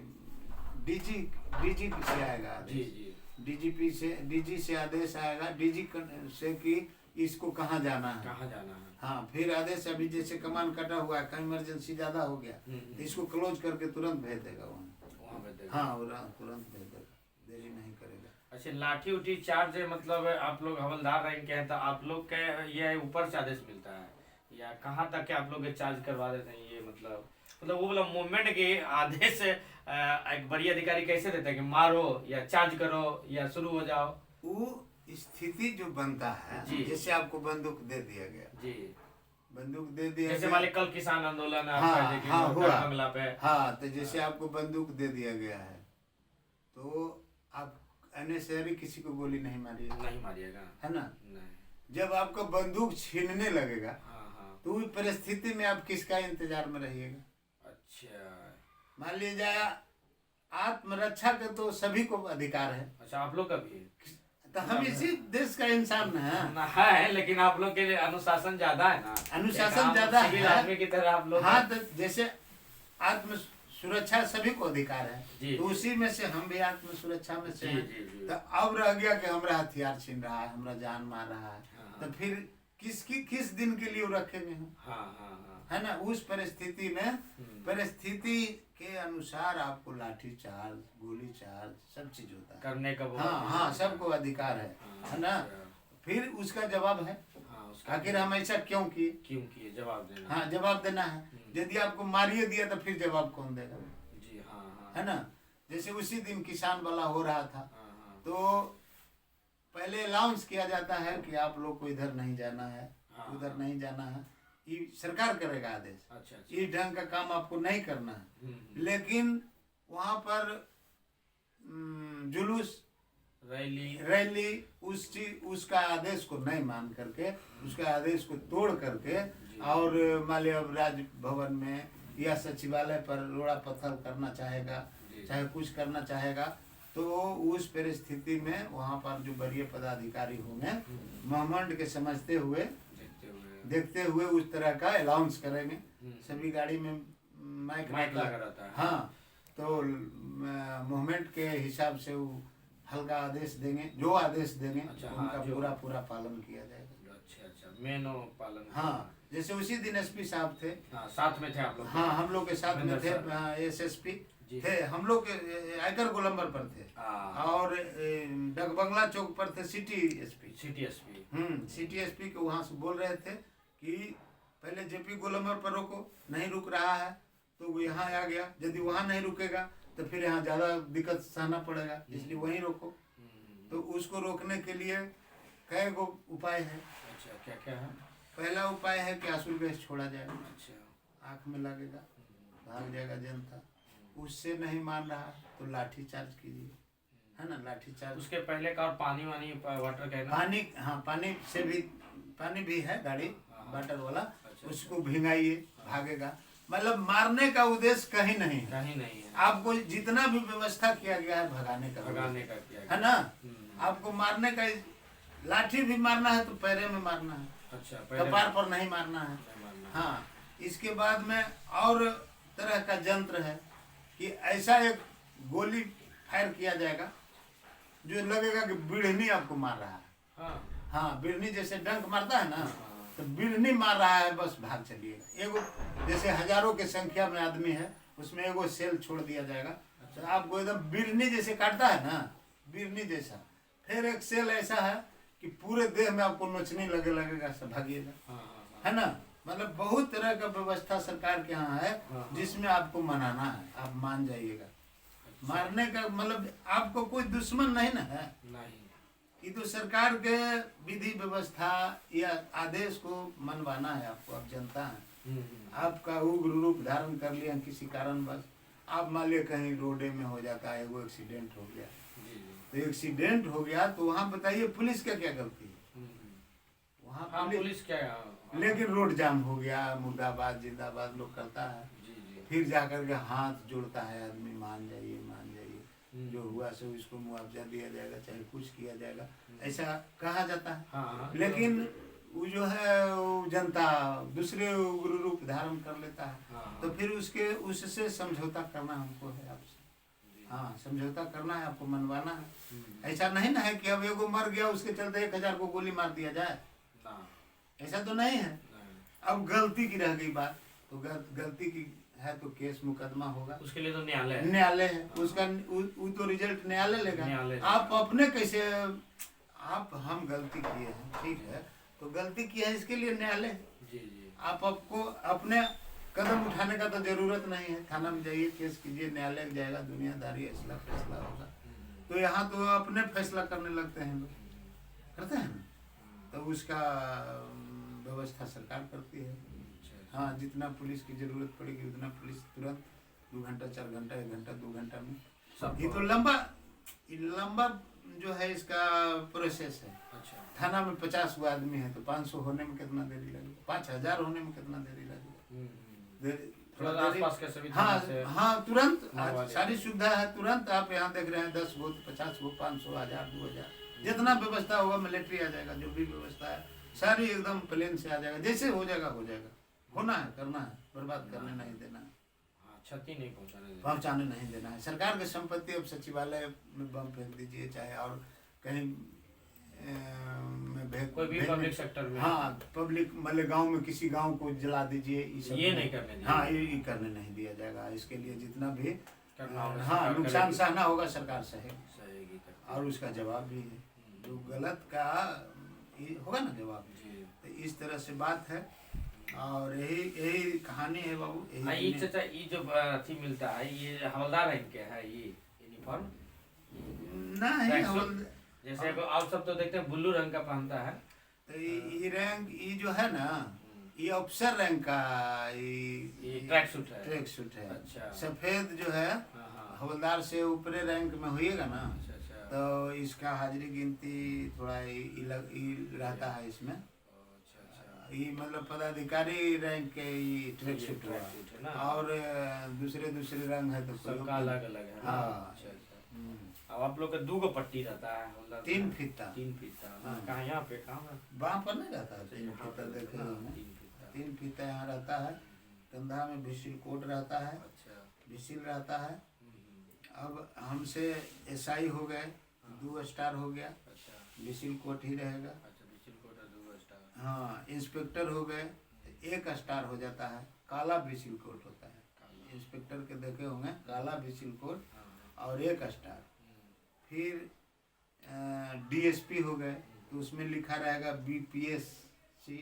डीजी से आएगा जी आदेश, जी डीजीपी से, डीजी से आदेश आएगा, डीजी से कि इसको कहाँ जाना है। कहाँ जाना है। हाँ फिर आदेश, अभी जैसे कमान कटा हुआ है, कहीं इमरजेंसी ज्यादा हो गया तो इसको क्लोज करके तुरंत भेज देगा वहाँ पे देगा। हाँ तुरंत भेज देगा, देरी नहीं करेगा। अच्छा लाठी उठी चार्ज मतलब आप लोग हवलदार रैंक के हैं तो आप लोग के ये ऊपर से आदेश मिलता है या कहाँ तक के आप लोग चार्ज करवा देते हैं? ये मतलब वो वाला मूवमेंट के आदेश एक बड़ी अधिकारी कैसे देते हैं कि मारो या चार्ज करो या शुरू हो जाओ? वो स्थिति जो बनता है, जी। जैसे आपको बंदूक दे दिया गया, जी बंदूक दे दिया जैसे गया। मान लीजिए कल किसान आंदोलन है हाँ, आपका, देखिए हाँ, जो हुआ। बंगला पे। हाँ, तो जैसे आपको बंदूक दे दिया गया है तो आप अननेसेसरी किसी को गोली नहीं मारिएगा, नहीं मारिएगा, है ना। नहीं। जब आपको बंदूक छीनने लगेगा हाँ हाँ। तो उस परिस्थिति में आप किसका इंतजार में रहिएगा। अच्छा मान लीजिए आत्मरक्षा के तो सभी को अधिकार है, अच्छा, आप लोग का भी है? तो हम इसी देश का इंसान है। ना है, लेकिन आप लोग के लिए अनुशासन ज्यादा है ना, अनुशासन एक आम ज्यादा सिविल है। आदमी की तरह आप लोग। हाँ, तो जैसे आत्म सुरक्षा सभी को अधिकार है, जी। तो उसी में से हम भी आत्म सुरक्षा में से जी हैं। जी जी। तो अब रह गया कि हमारा हथियार छीन रहा है, हमारा जान मार रहा है, हाँ, तो फिर किस दिन के लिए वो रखेंगे हम, हाँ हाँ हाँ। है ना। उस परिस्थिति में परिस्थिति के अनुसार आपको लाठी चार्ज, गोली चार्ज सब चीज होता है करने का वो। हाँ हाँ, सबको अधिकार है ना। फिर उसका जवाब है, हाँ, उसका आखिर हम ऐसा क्यों किए। क्यों किए, जवाब देना। हाँ, जवाब देना है। यदि आपको मारिए दिया तो फिर जवाब कौन देगा, जी हाँ हाँ। है ना। जैसे उसी दिन किसान वाला हो रहा था, हाँ हाँ। तो पहले अनाउंस किया जाता है कि आप लोग को इधर नहीं जाना है, हाँ, उधर नहीं जाना है, ये सरकार करेगा आदेश, अच्छा अच्छा। इस ढंग का काम आपको नहीं करना है। लेकिन वहाँ पर जुलूस, रैली उसका आदेश को नहीं मान करके, उसका आदेश को तोड़ करके, और मान लिया अब राजभवन में या सचिवालय पर रोड़ा पत्थर करना चाहेगा, चाहे कुछ करना चाहेगा, तो उस परिस्थिति में वहाँ पर जो वरीय पदाधिकारी होंगे मोमेंट के समझते हुए देखते हुए उस तरह का अलाउंस करेंगे। सभी गाड़ी में माइक लगा रहता है। हाँ, तो मूवमेंट के हिसाब से वो हल्का आदेश देंगे, जो आदेश देंगे। अच्छा, उनका हाँ, पूरा पालन किया जाएगा। अच्छा अच्छा, मेनो पालन। हाँ, जैसे उसी दिन एसपी साहब थे। हाँ, साथ में थे आप लोग? हाँ, हम लोग के साथ में थे, एसएसपी थे, हम लोग आयकर गोलंबर पर थे, और डकबंगला चौक पर थे सिटी एसपी। सिटी एसपी के वहाँ से बोल रहे थे कि पहले जेपी गोलंबर पर रोको, नहीं रुक रहा है तो वो यहाँ आ गया, यदि वहाँ नहीं रुकेगा तो फिर यहाँ ज़्यादा दिक्कत सहना पड़ेगा, इसलिए वहीं रोको। तो उसको रोकने के लिए कई गो उपाय है। अच्छा, क्या क्या है? पहला उपाय है कि आंसू गैस छोड़ा जाएगा, अच्छा, आँख में लगेगा, भाग जाएगा जनता। उससे नहीं मान रहा तो लाठी चार्ज कीजिए, है ना, लाठी चार्ज। उसके पहले का और पानी वानी वाटर का है ना? पानी, हाँ, पानी भी है, गाड़ी वाटर वाला, अच्छा, उसको भिंगाइए, भागेगा। मतलब मारने का उद्देश्य कहीं नहीं है। आपको जितना भी व्यवस्था किया गया है भगाने का किया है ना। आपको मारने का, लाठी भी मारना है तो पैरे में मारना है, अच्छा, कपार पर नहीं मारना है। हाँ, इसके बाद में और तरह का यंत्र है कि ऐसा एक गोली फायर किया जाएगा जो लगेगा कि बिढ़नी आपको मार रहा है। हाँ, बिढ़नी जैसे डंक मारता है ना, तो बिढ़नी मार रहा है, बस भाग चलिएगा। एगो जैसे हजारों के संख्या में आदमी है, उसमें एगो सेल छोड़ दिया जाएगा, तो आपको एकदम बिढ़नी जैसे काटता है ना, बिढ़नी जैसा। फिर एक सेल ऐसा है कि पूरे देह में आपको नोचने लगेगा, सब भागिएगा, है ना। मतलब बहुत तरह का व्यवस्था सरकार के यहाँ है जिसमें आपको मनाना है, आप मान जाइएगा। मारने का मतलब आपको कोई दुश्मन नहीं ना है, ये तो सरकार के विधि व्यवस्था या आदेश को मनवाना है आपको। अब जनता है, आपका उग्र रूप धारण कर लिया किसी कारणवश, आप मान लिया कहीं रोडे में हो जाता है, वो एक्सीडेंट हो गया, तो एक्सीडेंट हो गया तो वहाँ बताइए पुलिस का क्या गलती है? वहाँ पुलिस क्या है? लेकिन रोड जाम हो गया, मुर्दाबाद जिंदाबाद लोग करता है, फिर जाकर के हाथ जोड़ता है आदमी, मान जाइए, जो हुआ सो इसको मुआवजा दिया जाएगा, चाहे कुछ किया जाएगा, ऐसा कहा जाता है। लेकिन वो जो है वो जनता दूसरे उग्र रूप धारण कर लेता है, तो फिर उससे समझौता करना हमको है आपसे। हाँ, समझौता करना है, आपको मनवाना है। ऐसा नहीं ना है कि अब एगो मर गया उसके चलते 1000 को गोली मार दिया जाए, ऐसा तो नहीं है। अब गलती की रह गई बात, तो गलती की है तो केस मुकदमा होगा, उसके लिए तो न्यायालय है, उसका वो तो रिजल्ट न्यायालय लेगा। आप अपने कैसे, आप हम गलती किए हैं, ठीक है, तो गलती की है इसके लिए न्यायालय है। आपको अपने कदम उठाने का तो जरूरत नहीं है, थाना में जाइए, केस कीजिए, न्यायालय जाएगा, दुनियादारी ऐसा फैसला होगा। तो यहाँ तो अपने फैसला करने लगते हैं लोग, करते हैं ना, तो उसका व्यवस्था सरकार करती है। अच्छा। हाँ, जितना पुलिस की जरूरत पड़ेगी उतना पुलिस तुरंत 2 घंटा 4 घंटा 1 घंटा 2 घंटा में। सब ये तो लंबा जो है इसका प्रोसेस है। अच्छा। थाना में 50 गो आदमी है तो 500 होने में कितना देरी लगेगा, 5000 होने में कितना देरी लगेगा। थोड़ा देरी, आसपास के सभी हाँ थाने से हाँ, तुरंत मंगवा सारी सुविधा है। तुरंत आप यहाँ देख रहे हैं 10 गो 50 गो 500 1000 2000 जितना व्यवस्था होगा, मिलिट्री आ जाएगा, जो भी व्यवस्था है सारी एकदम प्लेन से आ जाएगा। जैसे हो जाएगा हो जाएगा। होना है, करना है, बर्बाद करने नहीं देना है, क्षति नहीं पहुंचाने पहुंचाने नहीं देना है। सरकार की संपत्ति अब सचिवालय में बम फेंक दीजिए, चाहे और कहीं में कोई भी पब्लिक सेक्टर में। हाँ, पब्लिक मतलब गांव में किसी गांव को जला दीजिए, ये नहीं करने दिया। हाँ, ये करने नहीं दिया जाएगा। इसके लिए जितना भी करना होगा, हाँ, नुकसान सहना होगा, सरकार सहेगी और उसका जवाब भी है। जो गलत का होगा ना जवाब। तो इस तरह से बात है और यही कहानी है बाबू। ये चाचा, ये जो अथी मिलता है, ये हवलदार रैंक के है ये यूनिफॉर्म? नहीं, जैसे आप सब तो देखते हैं ब्लू रंग का पहनता है। तो ये रैंक, ये जो है ना, ये अफसर रैंक का ये ट्रैक सूट है। ट्रैक सूट है। अच्छा। सफेद जो है हवलदार से ऊपरे रैंक में होइएगा ना। अच्छा। तो इसका हाजिरी गिनती थोड़ा रहता है इसमें। ये मतलब पदाधिकारी रैंक के ये ट्रैक सूट हुआ, और दूसरे रंग है तो सबका अलग अलग है। हाँ। अब आप लोग का 2 गो पट्टी रहता है, 3 फीता। 3 फीता। हाँ। कहाँ यहाँ पे कहाँ वहाँ पर नहीं रहता है 3 फीता, देखे होंगे 3 फीता यहाँ रहता है। कंधा में विसिल कोट रहता है। अच्छा। विसिल रहता है। अब हमसे एसआई हो गए, 2 स्टार हो गया। अच्छा। विसिल कोट ही रहेगा। अच्छा, विसिल कोट है 2 स्टार। हाँ, इंस्पेक्टर हो गए तो 1 स्टार हो जाता है। काला विसिल कोट होता है। इंस्पेक्टर के देखे होंगे, काला विसिल कोट और 1 स्टार। फिर डीएसपी हो गए तो उसमें लिखा रहेगा बीपीएससी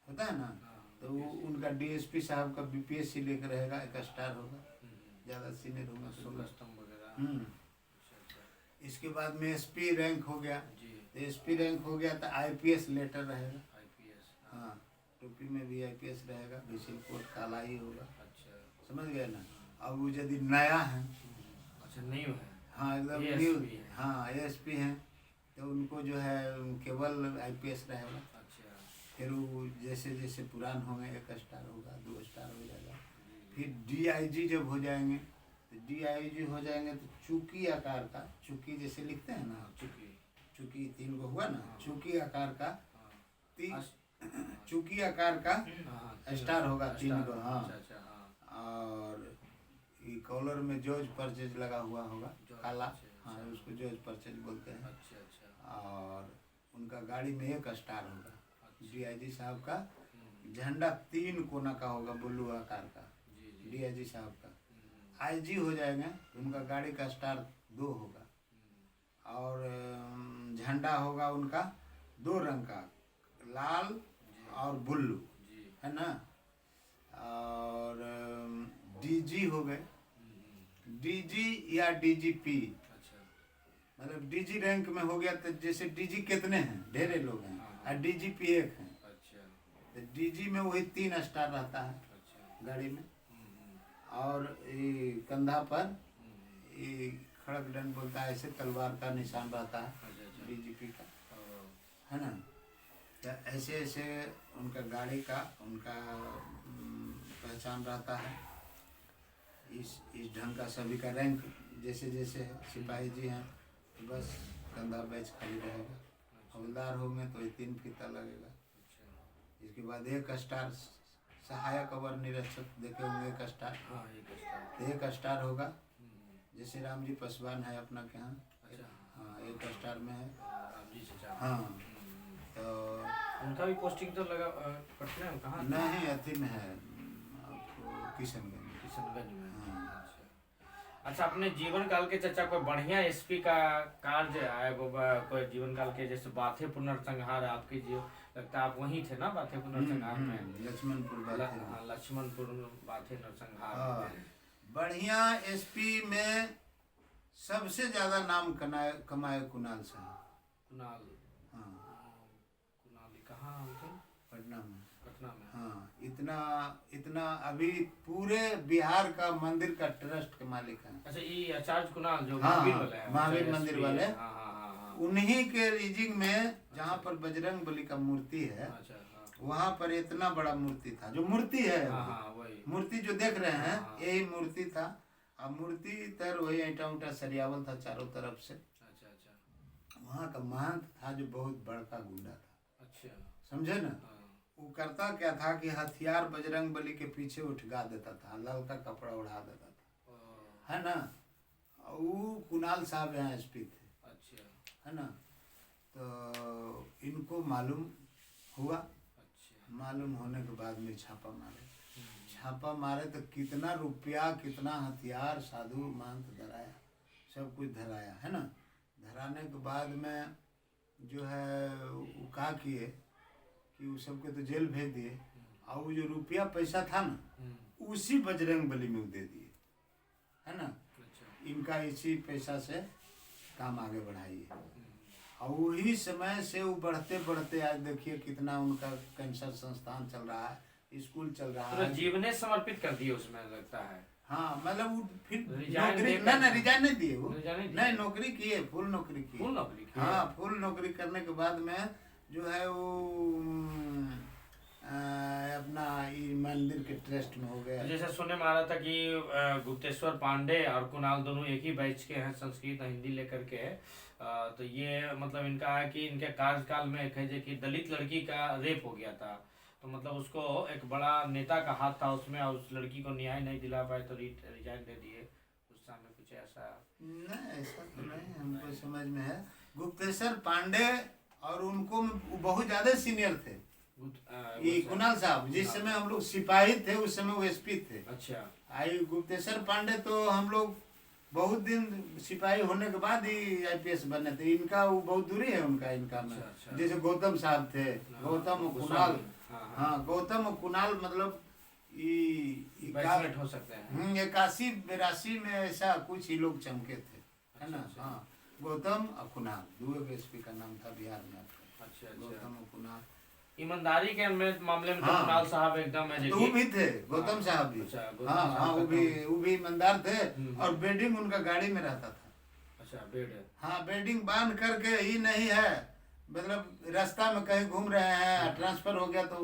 होता है ना। तो वो उनका डीएसपी साहब का बीपीएससी लेकर रहेगा, 1 स्टार होगा। ज़्यादा सीनियर होगा तो। इसके बाद में एसपी रैंक हो गया। तो एसपी रैंक हो गया तो आईपीएस लेटर रहेगा। हाँ, टोपी में भी आईपीएस रहेगा। विसिल कोट काला ही होगा। समझ गए ना। अब वो यदि नया है, अच्छा नहीं है, हाँ एकदम न्यू, हाँ एएसपी हैं, तो उनको जो है केवल आईपीएस रहेगा। अच्छा। फिर वो जैसे जैसे पुरान होंगे 1 स्टार होगा, 2 स्टार हो जाएगा। फिर डीआईजी जब हो जाएंगे तो डीआईजी हो जाएंगे तो चूकी आकार का, चूकी जैसे लिखते हैं ना, चूकी 3 गो हुआ ना, चूकी आकार का चूकी आकार का स्टार होगा 3 गो। हाँ। और ये कॉलर में जॉर्ज परचेज लगा हुआ होगा, काला। हाँ, उसको जॉर्ज परचेज बोलते हैं। अच्छा। और उनका गाड़ी में 1 स्टार होगा। डीआईजी साहब का झंडा 3 कोना का होगा, ब्लू आकार का, डीआईजी साहब का। आईजी हो जाएंगे तो उनका गाड़ी का स्टार 2 होगा। और झंडा होगा उनका 2 रंग का, लाल और ब्लू, है ना। और डीजी हो गए, डीजी या डीजीपी। मतलब डीजी रैंक में हो गया तो जैसे डीजी कितने हैं, ढेरे लोग हैं, और डीजीपी 1 है। तो डीजी में वही 3 स्टार रहता है गाड़ी में। और ये कंधा पर ये खड़क दंड बोलता है, ऐसे तलवार का निशान रहता है डीजीपी का, है ना। तो ऐसे ऐसे उनका गाड़ी का उनका पहचान रहता है। इस ढंग का सभी का रैंक जैसे जैसे है। सिपाही जी हैं तो बस कंधा बैच खाली रहेगा। हवलदार होंगे तो 3 फीता लगेगा। इसके बाद 1 स्टार सहायक अवर निरीक्षक देखे होंगे, 1 स्टार। तो 1 स्टार होगा। जैसे राम जी पासवान है अपना के यहाँ, हाँ 1 स्टार में है। हाँ, तो उनका भी पोस्टिंग तो लगा पटना में, कहाँ? नहीं, अथी में है, किशनगंज में। अच्छा, अपने जीवन काल के चर्चा कोई बढ़िया एसपी का कार्य है कोई जीवन काल के, जैसे बाथे पुनर्संहार आपके जीव लगता है आप वहीं थे ना, बाथे पुनर्संहार में? लक्ष्मणपुर बाथे नरसंहार। बढ़िया एसपी में सबसे ज्यादा नाम कमाए कुणाल साहब। हाँ कुणाली कहाँ होते? पटना में। पटना में। हाँ, इतना इतना अभी पूरे बिहार का मंदिर का ट्रस्ट के मालिक हैं। अच्छा, ये आचार्य कुणाल जो हाँ, महावीर वाले हैं, महावीर अच्छा, मंदिर SP वाले। हाँ हाँ हाँ हाँ। उन्हीं के रीजिंग में जहाँ पर बजरंग बली का मूर्ति है, अच्छा हाँ वहाँ पर इतना बड़ा मूर्ति था। जो मूर्ति है, हाँ हाँ वही। मूर्ति जो देख रहे हैं, हाँ। यही मूर्ति था। अब मूर्ति तर वही ईंटा उंटा सरियावल था चारों तरफ से। अच्छा अच्छा वहाँ का महंत था जो बहुत बड़का गुंडा था, अच्छा। समझे ना। हाँ वो करता क्या था कि हथियार बजरंग बली के पीछे उठगा देता था, ललका कपड़ा उड़ा देता था, ओ, है ना। वो कुणाल साहब यहाँ SP थे, अच्छा है ना। तो इनको मालूम हुआ, अच्छा। मालूम होने के बाद में छापा मारे। हम्म, छापा मारे तो कितना रुपया, कितना हथियार, साधु महंत धराया, सब कुछ धराया, है ना। धराने के बाद में जो है वो क्या किए कि उस सबके तो जेल भेज दिए, और वो जो रुपया पैसा था ना, उसी बजरंग बली में वो दे दिए, है ना। अच्छा इनका इसी पैसा से काम आगे बढ़ाइए। और वही समय से वो बढ़ते बढ़ते आज देखिए कितना उनका कैंसर संस्थान चल रहा है, स्कूल चल रहा पूरा है। जीवने समर्पित कर दिए उसमें लगता है। हाँ, मतलब वो फिर रिजाइन नौकरी देकर- ना रिजाइन नहीं दिए, वो रिजाइन नहीं दिए? नहीं, नौकरी किए, फुल नौकरी किए। फुल नौकरी की? हाँ, फुल नौकरी करने के बाद में जो है वो अपना ये मंदिर के ट्रस्ट में हो गया। जैसे सुनने में आ रहा था कि गुप्तेश्वर पांडे और कुणाल दोनों एक ही बैच के हैं, संस्कृत और हिंदी लेकर के। तो ये मतलब इनका है कि इनके कार्यकाल में कहे जाए कि दलित लड़की का रेप हो गया था, तो मतलब उसको एक बड़ा नेता का हाथ था उसमें, और उस लड़की को न्याय नहीं दिला पाए तो रिजाइन दे दिए उस समय, कुछ ऐसा। नहीं, ऐसा तो नहीं, हमको समझ में है। गुप्तेश्वर पांडे और उनको वो बहुत ज्यादा सीनियर थे। ये कुणाल साहब जिस समय हम लोग सिपाही थे, उस समय वो SP थे। अच्छा। आई गुप्तेश्वर पांडे तो हम लोग बहुत दिन सिपाही होने के बाद ही IPS बने थे। इनका वो बहुत दूरी है उनका, इनका में। अच्छा, अच्छा। जैसे गौतम साहब थे, गौतम और कुणाल। हाँ हाँ, गौतम और कुणाल मतलब बैचमेट हो सकते हैं। 81-82 में ऐसा कुछ ही लोग चमके थे, है ना। अच्छा। हाँ, गौतम और कुणाल, दो SP का नाम था बिहार में आपका, अच्छा गौतम अच्छा। और कुणाल। ईमानदारी के मामले में तो हाँ। कुणाल साहब एकदम है तो वो भी थे, गौतम हाँ, साहब भी। अच्छा, गौतम हाँ साहब हाँ, का वो भी ईमानदार थे। और बेडिंग उनका गाड़ी में रहता था। अच्छा, बेड है। हाँ, बेडिंग बांध करके ही नहीं है, मतलब रास्ता में कहीं घूम रहे हैं, ट्रांसफर हो गया तो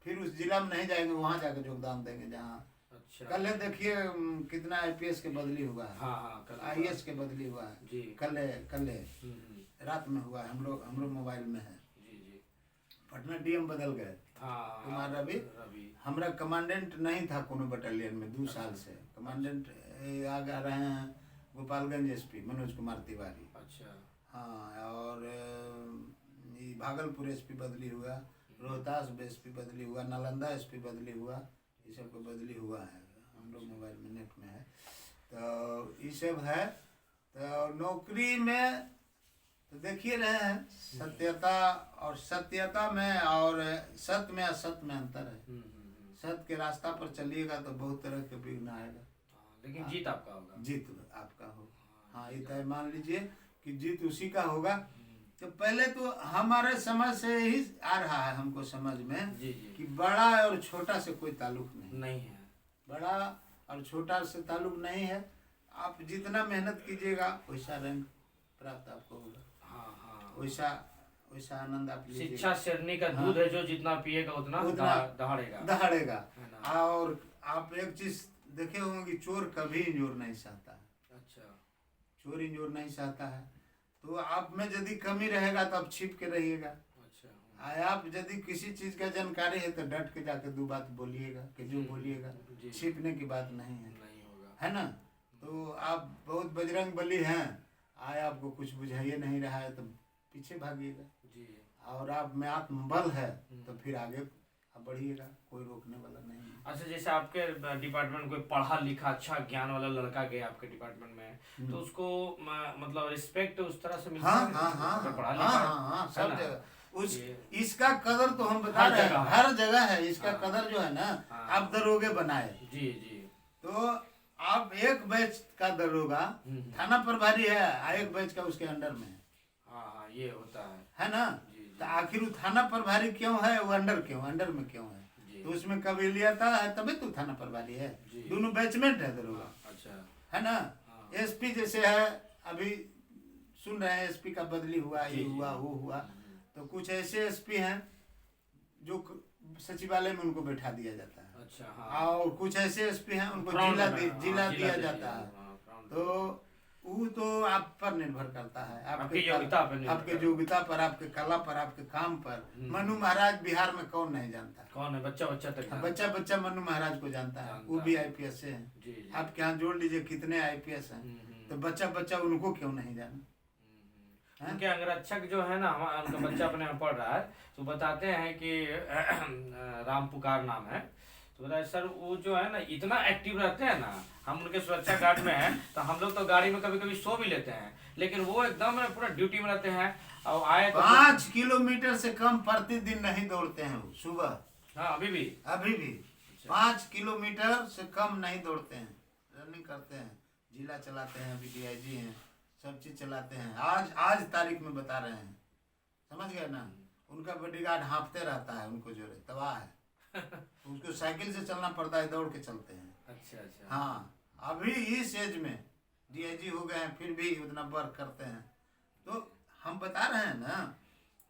फिर उस जिला में नहीं जाएंगे, वहाँ जाकर योगदान देंगे जहाँ। अच्छा। कल देखिए कितना IPS के बदली हुआ है, हाँ हाँ कल IAS के बदली हुआ है। जी। कल रात में हुआ है, हम लोग मोबाइल में है। जी जी। पटना DM बदल गए। हाँ कुमार रवि। हमरा कमांडेंट नहीं था कोनो बटालियन में 2 साल से। कमांडेंट आ रहे हैं गोपालगंज SP मनोज कुमार तिवारी। अच्छा। हाँ, और ये भागलपुर SP बदली हुआ, रोहतास SP बदली हुआ, नालंदा SP बदली हुआ, ये सब को बदली हुआ है। हम लोग मोबाइल में नेट में है, तो ये सब है। तो नौकरी में तो देखिए रहे हैं, सत्यता और सत्यता में और सत्य में असत्य में अंतर है। सत्य के रास्ता पर चलिएगा तो बहुत तरह के विघ्न आएगा, लेकिन जीत आपका होगा। जीत आपका हो। हाँ, ये तय मान लीजिए कि जीत उसी का होगा। तो पहले तो हमारे समझ से ही आ रहा है हमको समझ में जी जी। कि बड़ा और छोटा से कोई ताल्लुक नहीं है। बड़ा और छोटा से ताल्लुक नहीं है। आप जितना मेहनत कीजिएगा वैसा रैंक प्राप्त आपको होगा। हाँ हाँ। वैसा आनंद आप लीजिएगा। शिक्षा शेरनी का दूध है, जो जितना पिएगा उतना दहाड़ेगा। है ना। और आप एक चीज देखे होंगे कि चोर कभी इंजोर नहीं सहता है। अच्छा। चोर इंजोर नहीं सहता है। तो आप में यदि कमी रहेगा तो आप छिप के रहिएगा। अच्छा। आप यदि किसी चीज का जानकारी है तो डट के जाके 2 बात बोलिएगा, कि जो बोलिएगा छिपने की बात नहीं है, नहीं होगा, है ना। तो आप बहुत बजरंग बली हैं, आए आपको कुछ बुझाइए नहीं रहा है तो पीछे भागिएगा जी। और आप में आत्मबल है तो फिर आगे आप बढ़िएगा, कोई रोकने वाला नहीं है। अच्छा, जैसे आपके डिपार्टमेंट कोई पढ़ा लिखा अच्छा ज्ञान वाला लड़का गया आपके डिपार्टमेंट में, तो उसको मतलब रिस्पेक्ट उस तरह से मिलता है? पढ़ा लिखा सब जगह इसका कदर तो हम बता रहे हैं, हर जगह है इसका कदर जो है ना। आप दरोगे बनाए जी जी, तो आप एक बैच का दरोगा थाना प्रभारी है, एक बैच का उसके अंडर में है, हाँ हाँ, ये होता है ना। जी तो जी आखिर वो थाना प्रभारी क्यों है, वो अंडर क्यों, अंडर में क्यों है? जी तो उसमें कबीलियता है तभी तो थाना प्रभारी है। जी। दोनों बैचमेंट है दरोगा, हाँ, अच्छा है ना। हाँ एसपी जैसे है, अभी सुन रहे हैं एसपी का बदली हुआ, जी ये जी हुआ वो हुआ। तो कुछ ऐसे एसपी हैं जो सचिवालय में उनको बैठा दिया जाता है, अच्छा हाँ, और कुछ ऐसे एसपी हैं उनको फ्रंट जिला में, हाँ, जिला जिला दिया दे जाता है। हाँ, फ्रंट तो वो तो आप पर निर्भर करता है, आपकी योग्यता पर निर्भर आपके करता है। योग्यता पर, आपके कला पर, आपके काम पर। हम्म। मनु महाराज बिहार में कौन नहीं जानता? कौन है? बच्चा बच्चा तक जानता बच्चा बच्चा मनु महाराज को जानता है, वो जानता भी है। आईपीएस से हैं। जी जी आपके यहाँ जोड़ लीजिए कितने आईपीएस हैं, तो बच्चा बच्चा उनको क्यों नहीं जाना? हैं? उनके अंगरक्षक जो है ना, उनका बच्चा अपने यहाँ पढ़ रहा है, तो बताते हैं कि राम पुकार नाम है, तो बताए सर वो जो है ना इतना एक्टिव रहते हैं ना, हम उनके सुरक्षा गार्ड में हैं, तो हम लोग तो गाड़ी में कभी कभी सो भी लेते हैं, लेकिन वो एकदम पूरा ड्यूटी में रहते हैं। और आए तो 5 किलोमीटर से कम प्रतिदिन नहीं दौड़ते हैं वो सुबह, हाँ अभी भी अभी भी 5 किलोमीटर से कम नहीं दौड़ते हैं, रनिंग करते हैं, जिला चलाते हैं, अभी डीआईजी हैं, सब चीज चलाते हैं। आज तारीख में बता रहे हैं, समझ गए ना। उनका बॉडीगार्ड हाँफते रहता है, उनको जो है तबाह है उसको साइकिल से चलना पड़ता है, दौड़ के चलते हैं। अच्छा अच्छा हाँ, अभी इस एज में डीआईजी हो गए हैं, फिर भी उतना वर्क करते हैं। तो हम बता रहे हैं ना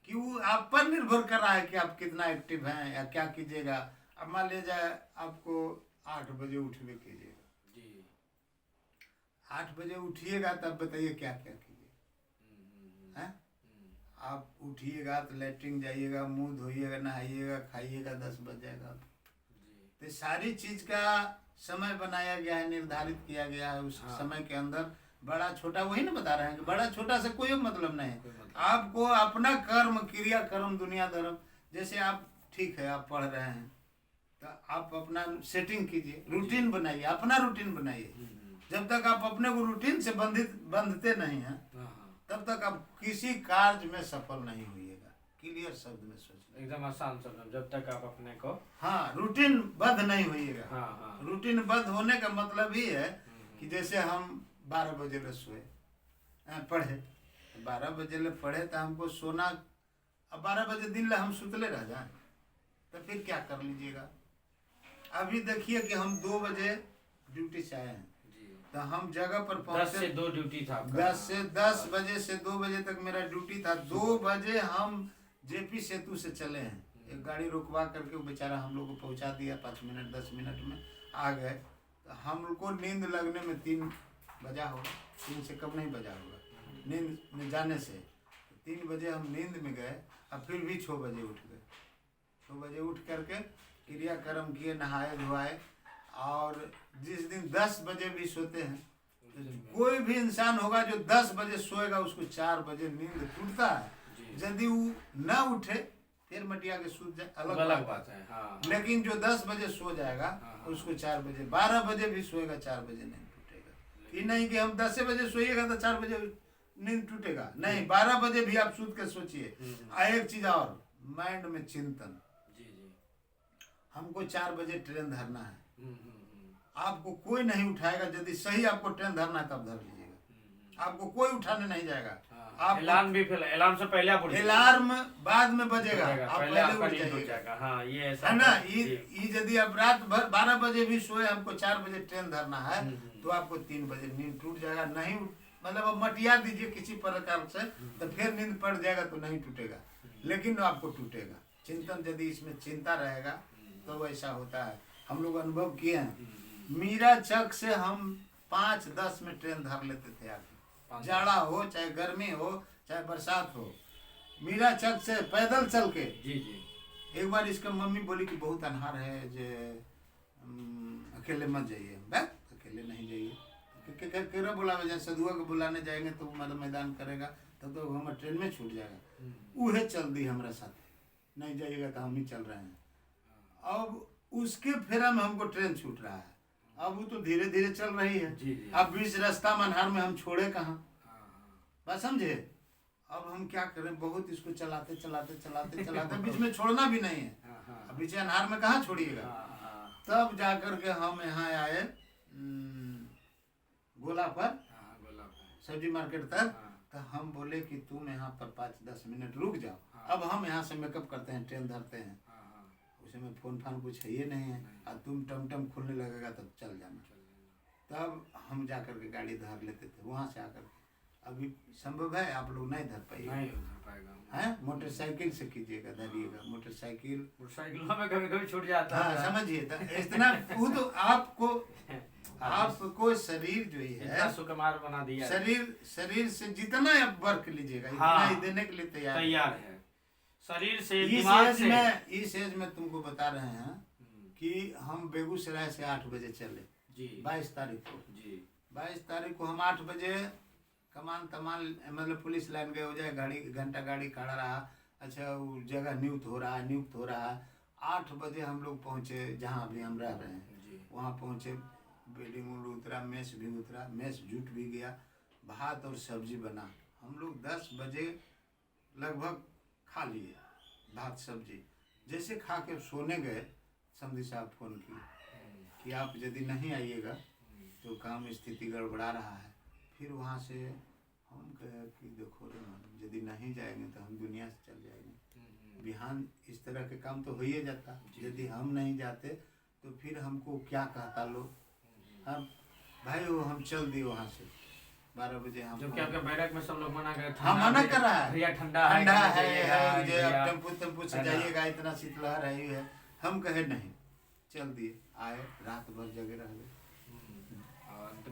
कि वो आप पर निर्भर कर रहा है कि आप कितना एक्टिव हैं या क्या कीजिएगा। अब मान लीजिए आपको 8 बजे उठने कीजिएगा जी 8 बजे उठिएगा, तब बताइए क्या क्या कीजिए। हैं? आप उठिएगा तो लेटरिन जाइएगा, मुंह धोइएगा, नहाइएगा, खाइएगा, 10 बज जाएगा। जी तो सारी चीज का समय बनाया गया है, निर्धारित किया गया है। उस समय के अंदर बड़ा छोटा, वही ना बता रहे हैं कि बड़ा छोटा से कोई मतलब नहीं है। आपको अपना कर्म, क्रिया कर्म, दुनिया धर्म, जैसे आप ठीक है आप पढ़ रहे हैं तो आप अपना सेटिंग कीजिए, रूटीन बनाइए, अपना रूटीन बनाइए। जब तक आप अपने को रूटीन से बंधते नहीं हैं, तब तक आप किसी कार्य में सफल नहीं होइएगा। क्लियर शब्द में सोचिए, एकदम आसान शब्द, जब तक आप अपने को हाँ रूटीन बद्ध नहीं होइएगा। हाँ हाँ रूटीन बद्ध होने का मतलब ही है कि जैसे हम 12 बजे ले सोए, पढ़े 12 बजे ले पढ़े तो हमको सोना, अब 12 बजे दिन ले हम सुतले रह जाए तो फिर क्या कर लीजिएगा। अभी देखिए कि हम 2 बजे ड्यूटी से आए हैं, तो हम जगह पर 10 पहुंचे, से 2 ड्यूटी था आपका। 10 बजे से 2 बजे तक मेरा ड्यूटी था। 2 बजे हम जेपी सेतु से चले हैं, एक गाड़ी रुकवा करके वो बेचारा हम लोग को पहुंचा दिया, 5 मिनट 10 मिनट में आ गए। तो हम लोग को नींद लगने में 3 बजा होगा, 3 से कम नहीं बजा होगा नींद में जाने से। 3 बजे हम नींद में गए, अब फिर भी 6 बजे उठ गए। 6 बजे उठ करके क्रियाक्रम किए, नहाए धोआए। और जिस दिन 10 बजे भी सोते हैं, तो कोई भी इंसान होगा जो 10 बजे सोएगा उसको 4 बजे नींद टूटता है। यदि वो न उठे फिर मटिया के सूत जाए, अलग बात है हाँ। लेकिन जो 10 बजे सो जाएगा उसको 4 बजे, 12 बजे भी सोएगा 4 बजे नहीं टूटेगा। ये नहीं कि हम 10 बजे सोइएगा तो 4 बजे नींद टूटेगा, नहीं, 12 बजे भी आप सूत के सोचिए। एक चीज और, माइंड में चिंतन, हमको 4 बजे ट्रेन धरना है, आपको कोई नहीं उठाएगा। यदि सही आपको ट्रेन धरना है तब धर लीजिएगा, आपको कोई उठाने नहीं जाएगा। आप अलार्म से पहले आप अलार्म बाद में बजेगा, आप पहले पहले उठ उठ जाइएगा। जाएगा। हाँ ये ऐसा है ना। ये यदि आप रात भर 12 बजे भी सोए, हमको 4 बजे ट्रेन धरना है, तो आपको 3 बजे नींद टूट जाएगा। नहीं मतलब अब मटिया दीजिए किसी प्रकार से, तो फिर नींद पड़ जाएगा तो नहीं टूटेगा, लेकिन आपको टूटेगा। चिंतन यदि इसमें चिंता रहेगा तो ऐसा होता है। हम लोग अनुभव किए हैं, मीरा चक से हम 5-10 में ट्रेन धर लेते थे आगे, जाड़ा हो चाहे गर्मी हो चाहे बरसात हो, मीरा चक से पैदल चल के। जी एक बार इसका मम्मी बोली कि बहुत अन्हार है, जे अकेले मत जाइए। बस अकेले नहीं जाइए, केरा बुलावे जाए, सदुआ को बुलाने जाएंगे तो मैदान करेगा, तब तो हमारे ट्रेन में छूट जाएगा। उहे चल दी हमारे साथ, नहीं जाइएगा तो हम ही चल रहे हैं। अब उसके फेरा में हमको ट्रेन छूट रहा है, अब वो तो धीरे धीरे चल रही है। अब बीच रास्ता मनहार में हम छोड़े कहाँ, बस समझे। अब हम क्या करें, बहुत इसको चलाते चलाते चलाते चलाते बीच में छोड़ना भी नहीं है, बीच अनहार में कहाँ छोड़िएगा। तब जाकर के हम यहाँ आए गोला पर, सब्जी मार्केट तक। तो हम बोले कि तुम यहाँ पर 5-10 मिनट रुक जाओ। हाँ। अब हम यहाँ से मेकअप करते हैं, ट्रेन धरते हैं, हाँ हाँ उसमें फोन फान कुछ है ही नहीं है, और तुम टमटम खुलने लगेगा तब चल जाना। तब हम जा कर के गाड़ी धर लेते थे वहाँ से आकर के। अभी संभव है आप लोग नहीं धर पाइएगा, नहीं उधर पाएगा हैं? मोटरसाइकिल से कीजिएगा, धरिएगा मोटरसाइकिल। मोटरसाइकिलों में कभी कभी छूट जाता हाँ है। समझिए, तो इतना वो तो आपको शरीर जो ही इतना है, सुकुमार बना दिया है। शरीर से जितना आप वर्क लीजिएगा इतना हाँ, ही देने के लिए तैयार है। शरीर से, इस दिमाग एज से। में इस एज में तुमको बता रहे हैं कि हम बेगूसराय से 8 बजे चले जी 22 तारीख को। जी 22 तारीख को हम 8 बजे कमान तमाम मतलब पुलिस लाइन गए हो जाए, गाड़ी घंटा गाड़ी खड़ा रहा, अच्छा वो जगह नियुक्त हो रहा है। 8 बजे हम लोग पहुँचे जहाँ अभी हम रह रहे हैं जी वहाँ पहुँचे, बिल्डिंग उतरा, मेस भी उतरा, मेस जुट भी गया, भात और सब्जी बना। हम लोग 10 बजे लगभग खा लिए भात सब्जी। जैसे खा के सोने गए, समधी साहब फोन की कि आप यदि नहीं आइएगा तो काम स्थिति गड़बड़ा रहा है। फिर वहाँ से हम कहे कि देखो रे मैडम, यदि नहीं जाएंगे तो हम दुनिया से चल जाएंगे। बिहान इस तरह के काम तो हो ही जाता, यदि हम नहीं जाते तो फिर हमको क्या कहता लोग। हम भाई वो हम चल दिए वहाँ से 12 बजे। हम जबकि आपके बैरक में सब लोग मना कर, हाँ मना कर रहा है, भैया ठंडा है है, जो अब टेम्पू से जाइएगा, इतना शीतलहर है। हम कहे नहीं, चल दिए, आए, रात भर जगे रह गए,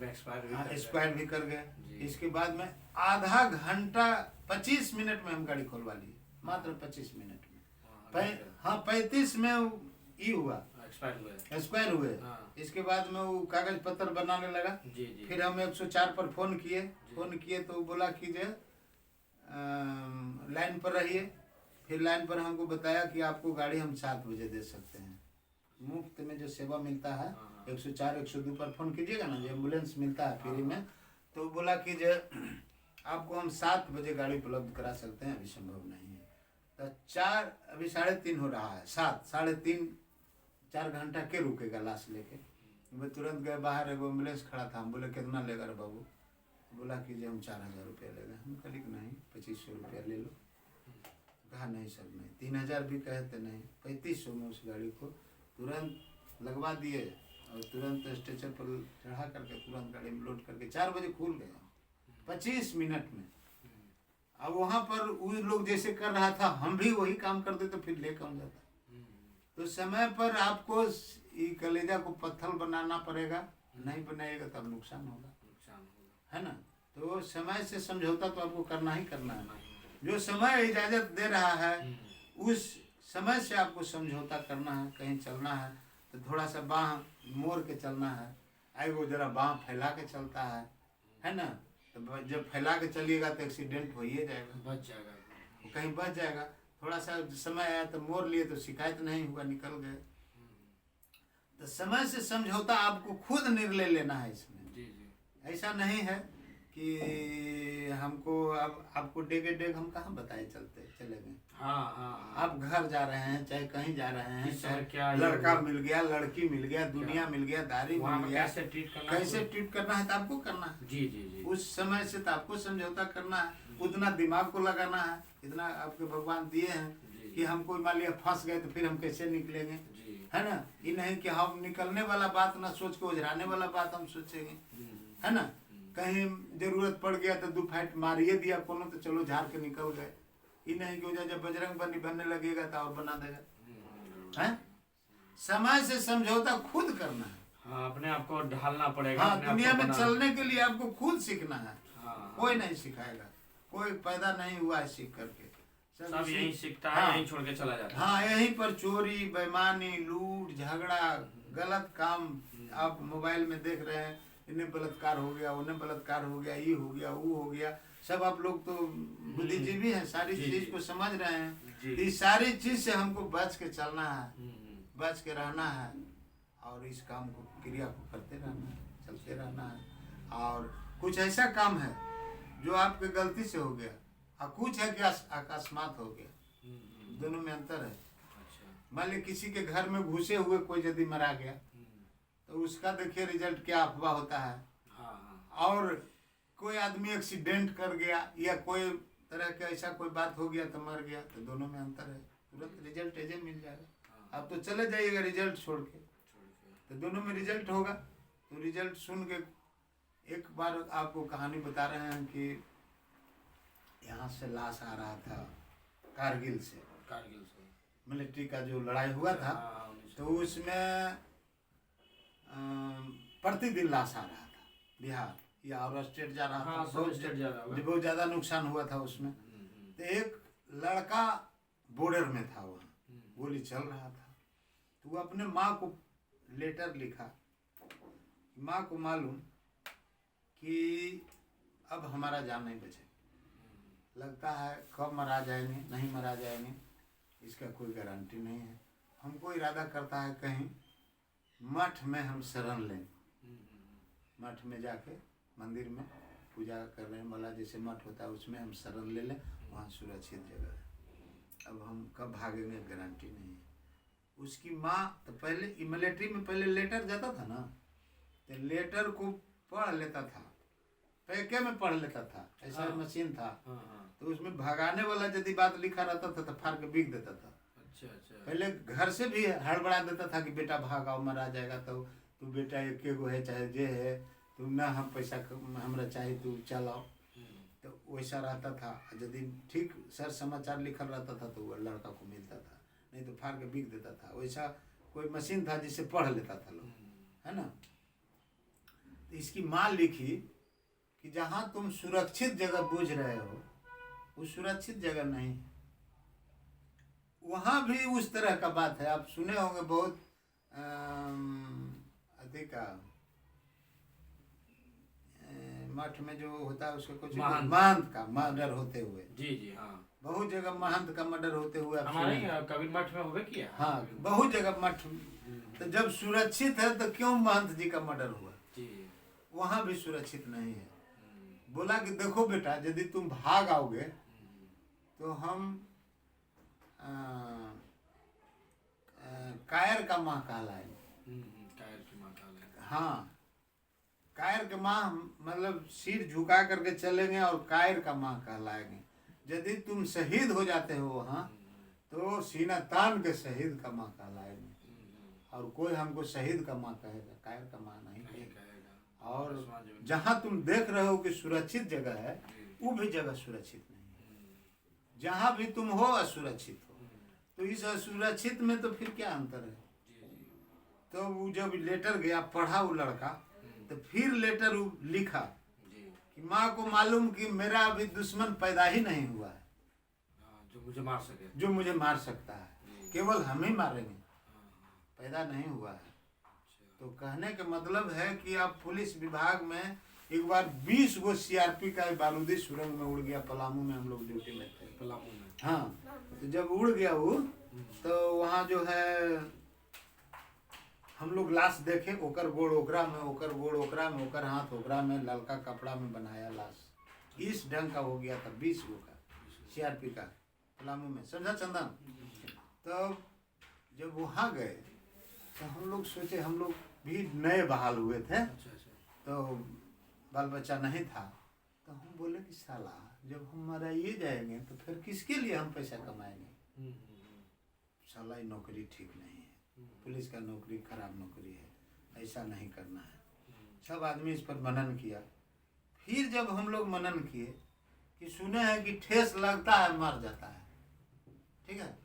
एक्सपायर भी कर गए। इसके बाद में आधा घंटा 25 मिनट में हम गाड़ी खोलवा लिए, मात्र 25 मिनट में। हाँ 35 में ये हुआ, एक्सपायर हुए। इसके बाद में वो कागज पत्र बनाने लगा। फिर हम 104 पर फोन किए तो बोला कि जो लाइन पर रहिए। फिर लाइन पर हमको बताया कि आपको गाड़ी हम 7 बजे दे सकते हैं, मुफ्त में जो सेवा मिलता है। 104 102 पर फोन कीजिएगा ना, जो एम्बुलेंस मिलता है फ्री में, तो बोला कि जो आपको हम 7 बजे गाड़ी उपलब्ध करा सकते हैं, अभी संभव नहीं है। तो 4 अभी 3:30 हो रहा है, 7 3:30 4 घंटा के रुकेगा लाश लेके। वो तुरंत गए बाहर, एगो एम्बुलेंस खड़ा था। हम बोले कितना लेगा रे बाबू? बोला कि जो हम 4000 रुपया लेगा। हम कहे कि नहीं 2500 रुपया ले लो। कहा नहीं सर नहीं, 3000 भी कहते नहीं, 3500 में उस गाड़ी को तुरंत लगवा दिए और तुरंत स्टेशन पर चढ़ा करके तुरंत गाड़ी में लोड करके 4 बजे खुल गया 25 मिनट में। अब वहाँ पर वो लोग जैसे कर रहा था हम भी वही काम करते तो फिर ले कम जाता। तो समय पर आपको कलेजा को पत्थर बनाना पड़ेगा, नहीं बनाएगा तब नुकसान होगा, है ना। तो समय से समझौता तो आपको करना ही करना है। जो समय इजाजत दे रहा है उस समय से आपको समझौता करना है। कहीं चलना है तो थोड़ा सा बाँह मोड़ के चलना है, आई वो जरा बाँह फैला के चलता है ना। तो जब फैला के चलिएगा तो एक्सीडेंट हो ही जाएगा, बच जाएगा, कहीं बच जाएगा। थोड़ा सा समय आया तो मोड़ लिए तो शिकायत नहीं हुआ, निकल गए। तो समय से समझौता आपको खुद निर्णय लेना है इसमें। ऐसा नहीं है कि हमको अब आपको डेगे डेग हम कहाँ बताए चले गए। हाँ। आप घर जा रहे हैं, चाहे कहीं जा रहे हैं, चाहे क्या लड़का मिल गया, लड़की मिल गया, दुनिया मिल गया, दारी मिल गया, कैसे ट्रीट करना है तो आपको करना है। जी। उस समय से तो आपको समझौता करना है, उतना दिमाग को लगाना है, इतना आपके भगवान दिए हैं कि हमको मान लिया फंस गए तो फिर हम कैसे निकलेंगे, है ना। ये नहीं कि हम निकलने वाला बात ना सोच के उजराने वाला बात हम सोचेंगे, है ना। कहीं जरूरत पड़ गया तो 2 फाइट मारिए दिया कोनो तो चलो झाड़ के निकल गए। ये नहीं कि जब बजरंग बली बनने लगेगा तो और बना देगा, है। समय से समझौता खुद करना है। हाँ, अपने आप को ढालना पड़ेगा। हाँ, दुनिया में चलने के लिए आपको खुद सीखना है। हाँ, कोई नहीं सिखाएगा, कोई पैदा नहीं हुआ है सीख करके, सब यही सीखता है। हाँ, यही छोड़ के चला जाता है। हाँ, यहीं पर चोरी, बेईमानी, लूट, झगड़ा, गलत काम आप मोबाइल में देख रहे हैं, इन्हें बलात्कार हो गया, उन्हें बलात्कार हो गया, ये हो गया, वो हो गया। सब आप लोग तो बुद्धिजीवी हैं, सारी चीज को समझ रहे हैं। इस सारी चीज से हमको बच के चलना है, बच के रहना है और इस काम को क्रिया को करते रहना है, चलते रहना है। और कुछ ऐसा काम है जो आपके गलती से हो गया और कुछ है कि अकस्मात हो गया, दोनों में अंतर है। मान ली किसी के घर में घुसे हुए कोई यदि मरा गया तो उसका देखिए रिजल्ट क्या अफवाह होता है। और कोई आदमी एक्सीडेंट कर गया या कोई तरह का ऐसा कोई बात हो गया तो मर गया, तो दोनों में अंतर है। तुरंत रिजल्ट एजे मिल जाएगा। आप तो चले जाइएगा रिजल्ट छोड़ के, तो दोनों में रिजल्ट होगा। तो रिजल्ट सुन के एक बार आपको कहानी बता रहे हैं कि यहाँ से लाश आ रहा था कारगिल से मिलिट्री का जो लड़ाई हुआ था, तो उसमें प्रतिदिन लाश आ रहा था बिहार या और स्टेट जा रहा था। बहुत ज़्यादा नुकसान हुआ था उसमें। तो एक लड़का बॉर्डर में था, वहाँ गोली चल रहा था, तो वो अपने माँ को लेटर लिखा। माँ को मालूम कि अब हमारा जान नहीं बचेगा, लगता है कब मरा जाएंगे, नहीं मरा जाएंगे, इसका कोई गारंटी नहीं है। हमको इरादा करता है कहीं मठ में हम शरण लें, मठ में जाके मंदिर में पूजा करने वाला जैसे मठ होता है उसमें हम शरण ले लें, वहाँ सुरक्षित जगह है। अब हम कब भागेंगे गारंटी नहीं है। उसकी माँ तो पहले मिलिट्री में पहले लेटर जाता था ना, तो लेटर को पढ़ लेता था, पैके में पढ़ लेता था, ऐसा मशीन था। तो उसमें भगाने वाला यदि बात लिखा रहता था तो फाड़ के बिक देता था। अच्छा। पहले घर से भी हड़बड़ा देता था कि बेटा भागाओ मरा जाएगा, तो तू बेटा एक गो है चाहे जे है, तू ना हम पैसा हमरा चाहिए तू चलाओ। तो वैसा रहता था। यदि ठीक सर समाचार लिखल रहता था तो वो लड़का को मिलता था, नहीं तो फाड़ के बिक देता था। वैसा कोई मशीन था जिससे पढ़ लेता था लोग, है ना। तो इसकी माँ लिखी कि जहाँ तुम सुरक्षित जगह बूझ रहे हो वो सुरक्षित जगह नहीं है। वहाँ भी उस तरह का बात है। आप सुने होंगे बहुत अधिक मठ में जो होता है उसका कुछ महंत का मर्डर होते हुए। जी हाँ, बहुत जगह महंत का मर्डर होते हुए हमारे कबीर मठ में हुए किया। हाँ, बहुत जगह मठ। तो जब सुरक्षित है तो क्यों महंत जी का मर्डर हुआ? वहाँ भी सुरक्षित नहीं है। बोला कि देखो बेटा, यदि तुम भाग आओगे तो हम कायर का माँ कहलाएंगे। कायर की माँ कहलाएंगे। हाँ, कायर के माँ मतलब सिर झुका करके चलेंगे और कायर का माँ कहलाएंगे। यदि तुम शहीद हो जाते हो वहाँ तो सीना तान के शहीद का माँ कहलाएंगे। और कोई हमको शहीद का माँ कहेगा, कायर का माँ नहीं कहेगा। और जहाँ तुम देख रहे हो कि सुरक्षित जगह है, वो भी जगह सुरक्षित नहीं है। जहाँ भी तुम हो असुरक्षित हो, तो इस असुरक्षित में तो फिर क्या अंतर है? तो वो जब लेटर गया पढ़ा वो लड़का, तो फिर लेटर लिखा कि माँ को मालूम कि मेरा अभी दुश्मन पैदा ही नहीं हुआ है जो मुझे मार सकता है, केवल हम ही मारेंगे, पैदा नहीं हुआ है। तो कहने का मतलब है कि आप पुलिस विभाग में एक बार 20 गो सीआरपी का बारूदी सुरंग में उड़ गया। पलामू में हम लोग ड्यूटी में थे। पलामू में हाँ, तो जब उड़ गया वो, तो वहाँ जो है हम लोग लाश देखे, ओकर गोड़ ओकरा में, ओकर गोड़ ओकरा में, ओकर हाथ ओकरा में, ललका कपड़ा में बनाया लाश। इस ढंग का हो गया था 20 गो का सीआरपी का पलामू में, समझा चंदन। तो जब वहाँ गए तो हम लोग सोचे, हम लोग भी नए बहाल हुए थे, तो बाल बच्चा नहीं था। तो हम बोले कि साला जब हम मराइए जाएंगे तो फिर किसके लिए हम पैसा कमाएंगे? साला ये नौकरी ठीक नहीं है, पुलिस का नौकरी खराब नौकरी है, ऐसा नहीं करना है। सब आदमी इस पर मनन किया। फिर जब हम लोग मनन किए कि सुने हैं कि ठेस लगता है मर जाता है, ठीक है,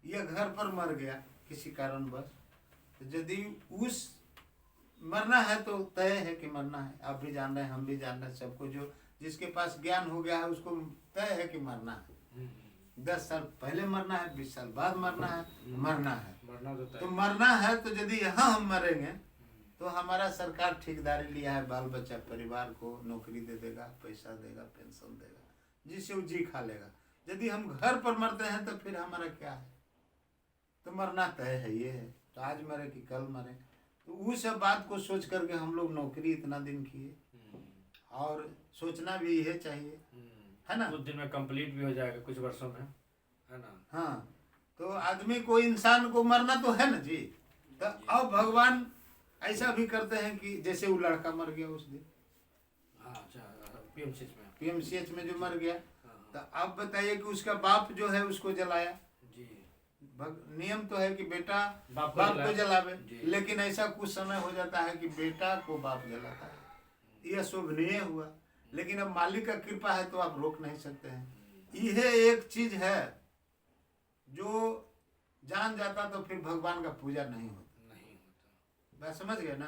यह घर पर मर गया किसी कारणवश, तो यदि उस मरना है तो तय है कि मरना है। आप भी जान रहे हैं, हम भी जान रहे हैं, सबको जो जिसके पास ज्ञान हो गया है उसको तय है कि मरना है। 10 साल पहले मरना है, 20 साल बाद मरना है, मरना है। तो मरना है तो यदि यहाँ हम मरेंगे तो हमारा सरकार ठेकेदारी लिया है, बाल बच्चा परिवार को नौकरी दे देगा, पैसा देगा, पेंशन देगा, जिससे वो जी खा लेगा। यदि हम घर पर मरते हैं तो फिर हमारा क्या है? तो मरना तय है, ये है। तो आज मरे कि कल मरे। तो उस सब बात को सोच करके हम लोग नौकरी इतना दिन किए, और सोचना भी यही चाहिए, है ना। कुछ दिन में कंप्लीट भी हो जाएगा, कुछ वर्षों में, है ना। हाँ, तो आदमी को, इंसान को मरना तो है ना जी। तो अब भगवान ऐसा भी करते हैं कि जैसे वो लड़का मर गया उस दिन, पीएमसीएच में जो मर गया। हाँ, तो अब बताइए कि उसका बाप जो है उसको जलाया। जी नियम तो है कि बेटा बाप बाप को जलावे, जी। लेकिन ऐसा कुछ समय हो जाता है कि बेटा को बाप जलाता है। यह शोभनीय हुआ, लेकिन अब मालिक का कृपा है तो आप रोक नहीं सकते हैं। यह एक चीज है जो जान जाता तो फिर भगवान का पूजा नहीं होता। बात समझ गए ना,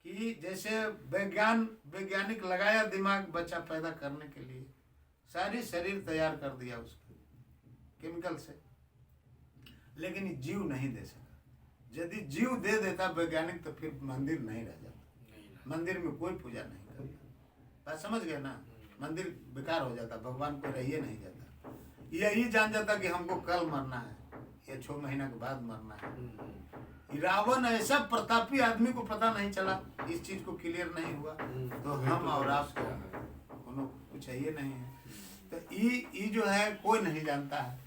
कि जैसे वैज्ञानिक लगाया दिमाग बच्चा पैदा करने के लिए, सारी शरीर तैयार कर दिया उसका केमिकल से, लेकिन जीव नहीं दे सका। यदि जीव दे देता वैज्ञानिक तो फिर मंदिर नहीं रह जाता, मंदिर में कोई पूजा नहीं करता। बात समझ गए ना, मंदिर बेकार हो जाता, भगवान को रहिए नहीं जाता। यही जान जाता कि हमको कल मरना है या 6 महीना के बाद मरना है। रावण ऐसा प्रतापी आदमी को पता नहीं चला, इस चीज को क्लियर नहीं हुआ, तो हम और आप दोनों कुछ चाहिए नहीं है। तो ये जो है कोई नहीं जानता है,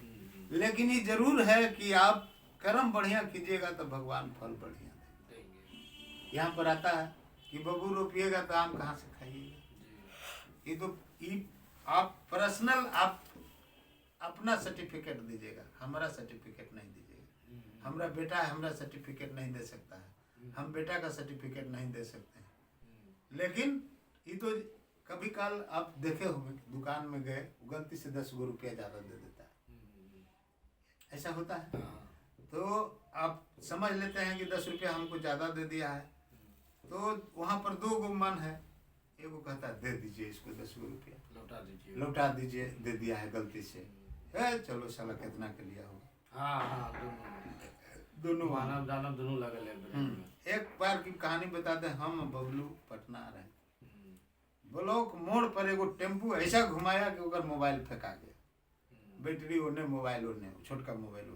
लेकिन ये जरूर है कि आप कर्म बढ़िया कीजिएगा तो भगवान फल बढ़िया देंगे। यहाँ पर आता है कि बबू रोपिएगा तो आम कहाँ से खाइएगा। ये तो ये आप पर्सनल आप अपना सर्टिफिकेट दीजिएगा, हमारा सर्टिफिकेट नहीं दीजिएगा। हमारा बेटा है, हमारा सर्टिफिकेट नहीं दे सकता है, हम बेटा का सर्टिफिकेट नहीं दे सकते हैं। लेकिन ये तो कभी काल आप देखे होंगे, दुकान में गए, गलती से 10 रुपया ज़्यादा दे देता है, ऐसा होता है। तो आप समझ लेते हैं कि 10 रुपया हमको ज़्यादा दे दिया है, तो वहाँ पर 2 गो मन है। एगो कहता है दे दीजिए इसको 10 रुपया, लौटा दीजिए, दे दिया है गलती से, है चलो साला कितना के लिया होगा। हाँ दोनों मानव दानव दोनों लगल है। एक बार की कहानी बताते हैं। हम बबलू पटना आ रहे, ब्लॉक मोड़ पर एगो टेम्पू ऐसा घुमाया कि ओकर मोबाइल फेंका गया, बैटरी ओने मोबाइल ओने, छोटका मोबाइल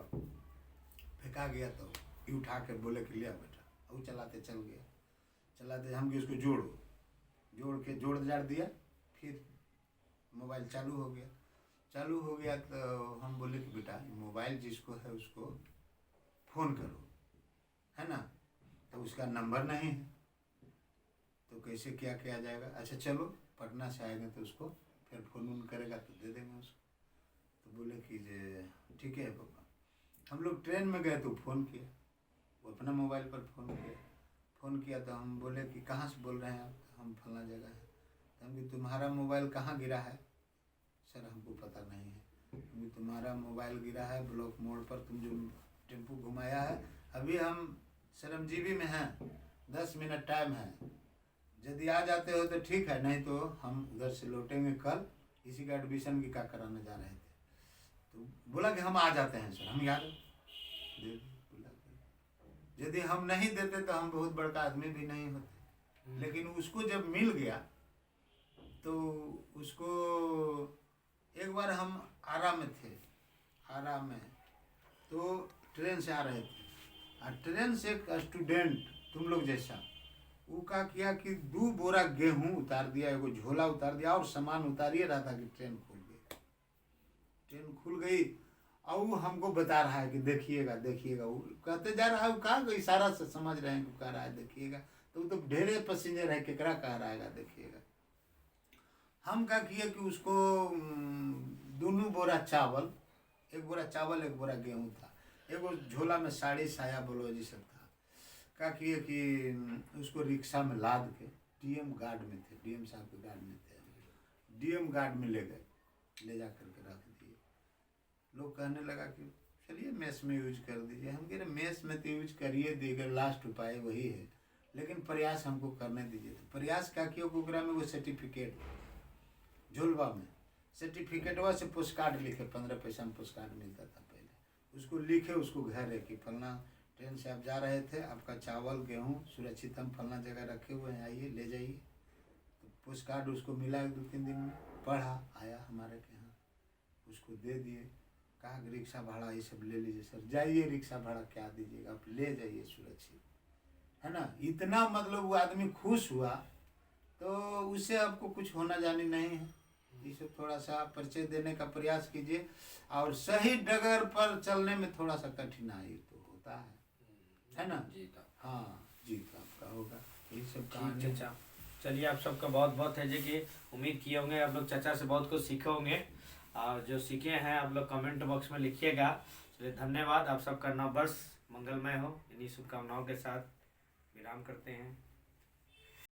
फेंका गया। तो ये उठा के बोले कि लिया बेटा, वो चलाते चल गया। चलाते हम कि उसको जोड़ जाड़ दिया, फिर मोबाइल चालू हो गया। तो हम बोले कि बेटा मोबाइल जिसको है उसको फ़ोन करो, है ना। तो उसका नंबर नहीं है, तो कैसे क्या किया जाएगा। अच्छा चलो पटना से आएगा तो उसको फिर फ़ोन करेगा तो दे देंगे उसको। तो बोले कि जे ठीक है पापा। हम लोग ट्रेन में गए तो फ़ोन किया, वो अपना मोबाइल पर फ़ोन किया। तो हम बोले कि कहाँ से बोल रहे हैं आप। हम फला जगह है। तो हम कि तुम्हारा मोबाइल कहाँ गिरा है। सर हमको पता नहीं है। तुम्हारा मोबाइल गिरा है ब्लॉक मोड़ पर, तुम जो टेम्पू घुमाया है। अभी हम शर्मजीवी में हैं, 10 मिनट टाइम है, यदि आ जाते हो तो ठीक है, नहीं तो हम उधर से लौटेंगे कल। इसी का एडमिशन की क्या कराने जा रहे थे। तो बोला कि हम आ जाते हैं सर। हम याद दे बोला कि यदि हम नहीं देते तो हम बहुत बड़का आदमी भी नहीं होते। लेकिन उसको जब मिल गया तो उसको एक बार हम आरा में थे, आरा में तो ट्रेन से आ रहे थे, और ट्रेन से एक स्टूडेंट तुम लोग जैसा वो क्या किया कि 2 बोरा गेहूं उतार दिया, एगो झोला उतार दिया और सामान उतारिए रहा था कि ट्रेन खुल गई। और वो हमको बता रहा है कि देखिएगा। वो कहते जा रहा है, वो कहा इशारा से समझ रहे हैं कि कह रहा है देखिएगा। तो वो तो ढेरे पैसेंजर है, केकरा कह रहा है देखिएगा। हम क्या किए कि उसको 2 बोरा चावल, 1 बोरा चावल 1 बोरा गेहूं था, एगो झोला में साड़ी साया ब्लाउज सब था। क्या किए कि उसको रिक्शा में लाद के डीएम गार्ड में थे, डीएम साहब के गार्ड में थे, डीएम गार्ड में ले गए, ले जा करके रख दिए। लोग कहने लगा कि चलिए मेस में यूज कर दीजिए। हम कह रहे मेस में तो यूज करिए दीजिए, लास्ट उपाय वही है, लेकिन प्रयास हमको करने दीजिए। तो प्रयास क्या किया, ओकरा में वो सर्टिफिकेट झोलवा में सर्टिफिकेटवा से पोस्ट कार्ड लिखे, 15 पैसा में पोस्ट कार्ड मिलता था पहले, उसको लिखे, उसको घर है कि फलना ट्रेन से आप जा रहे थे, आपका चावल गेहूं सुरक्षित हम फलना जगह रखे हुए हैं, आइए ले जाइए। तो पोस्ट कार्ड उसको मिला 2-3 दिन में, पढ़ा, आया हमारे के यहाँ, उसको दे दिए। कहा कि रिक्शा भाड़ा ये सब ले लीजिए सर, जाइए रिक्शा भाड़ा क्या दीजिएगा, आप ले जाइए सुरक्षित, है ना। इतना मतलब वो आदमी खुश हुआ। तो उससे आपको कुछ होना जानी नहीं है। ये सब थोड़ा सा परिचय देने का प्रयास कीजिए, और सही डगर पर चलने में थोड़ा सा कठिनाई तो होता है ना। हाँ जीत आपका होगा। यही सब कहानी। चलिए, आप सबका बहुत बहुत है जी कि उम्मीद किए होंगे आप लोग चाचा से बहुत कुछ सीखे होंगे, और जो सीखे हैं आप लोग कमेंट बॉक्स में लिखिएगा। चलिए धन्यवाद, आप सबका नव वर्ष मंगलमय हो। इन्हीं शुभकामनाओं के साथ विराम करते हैं।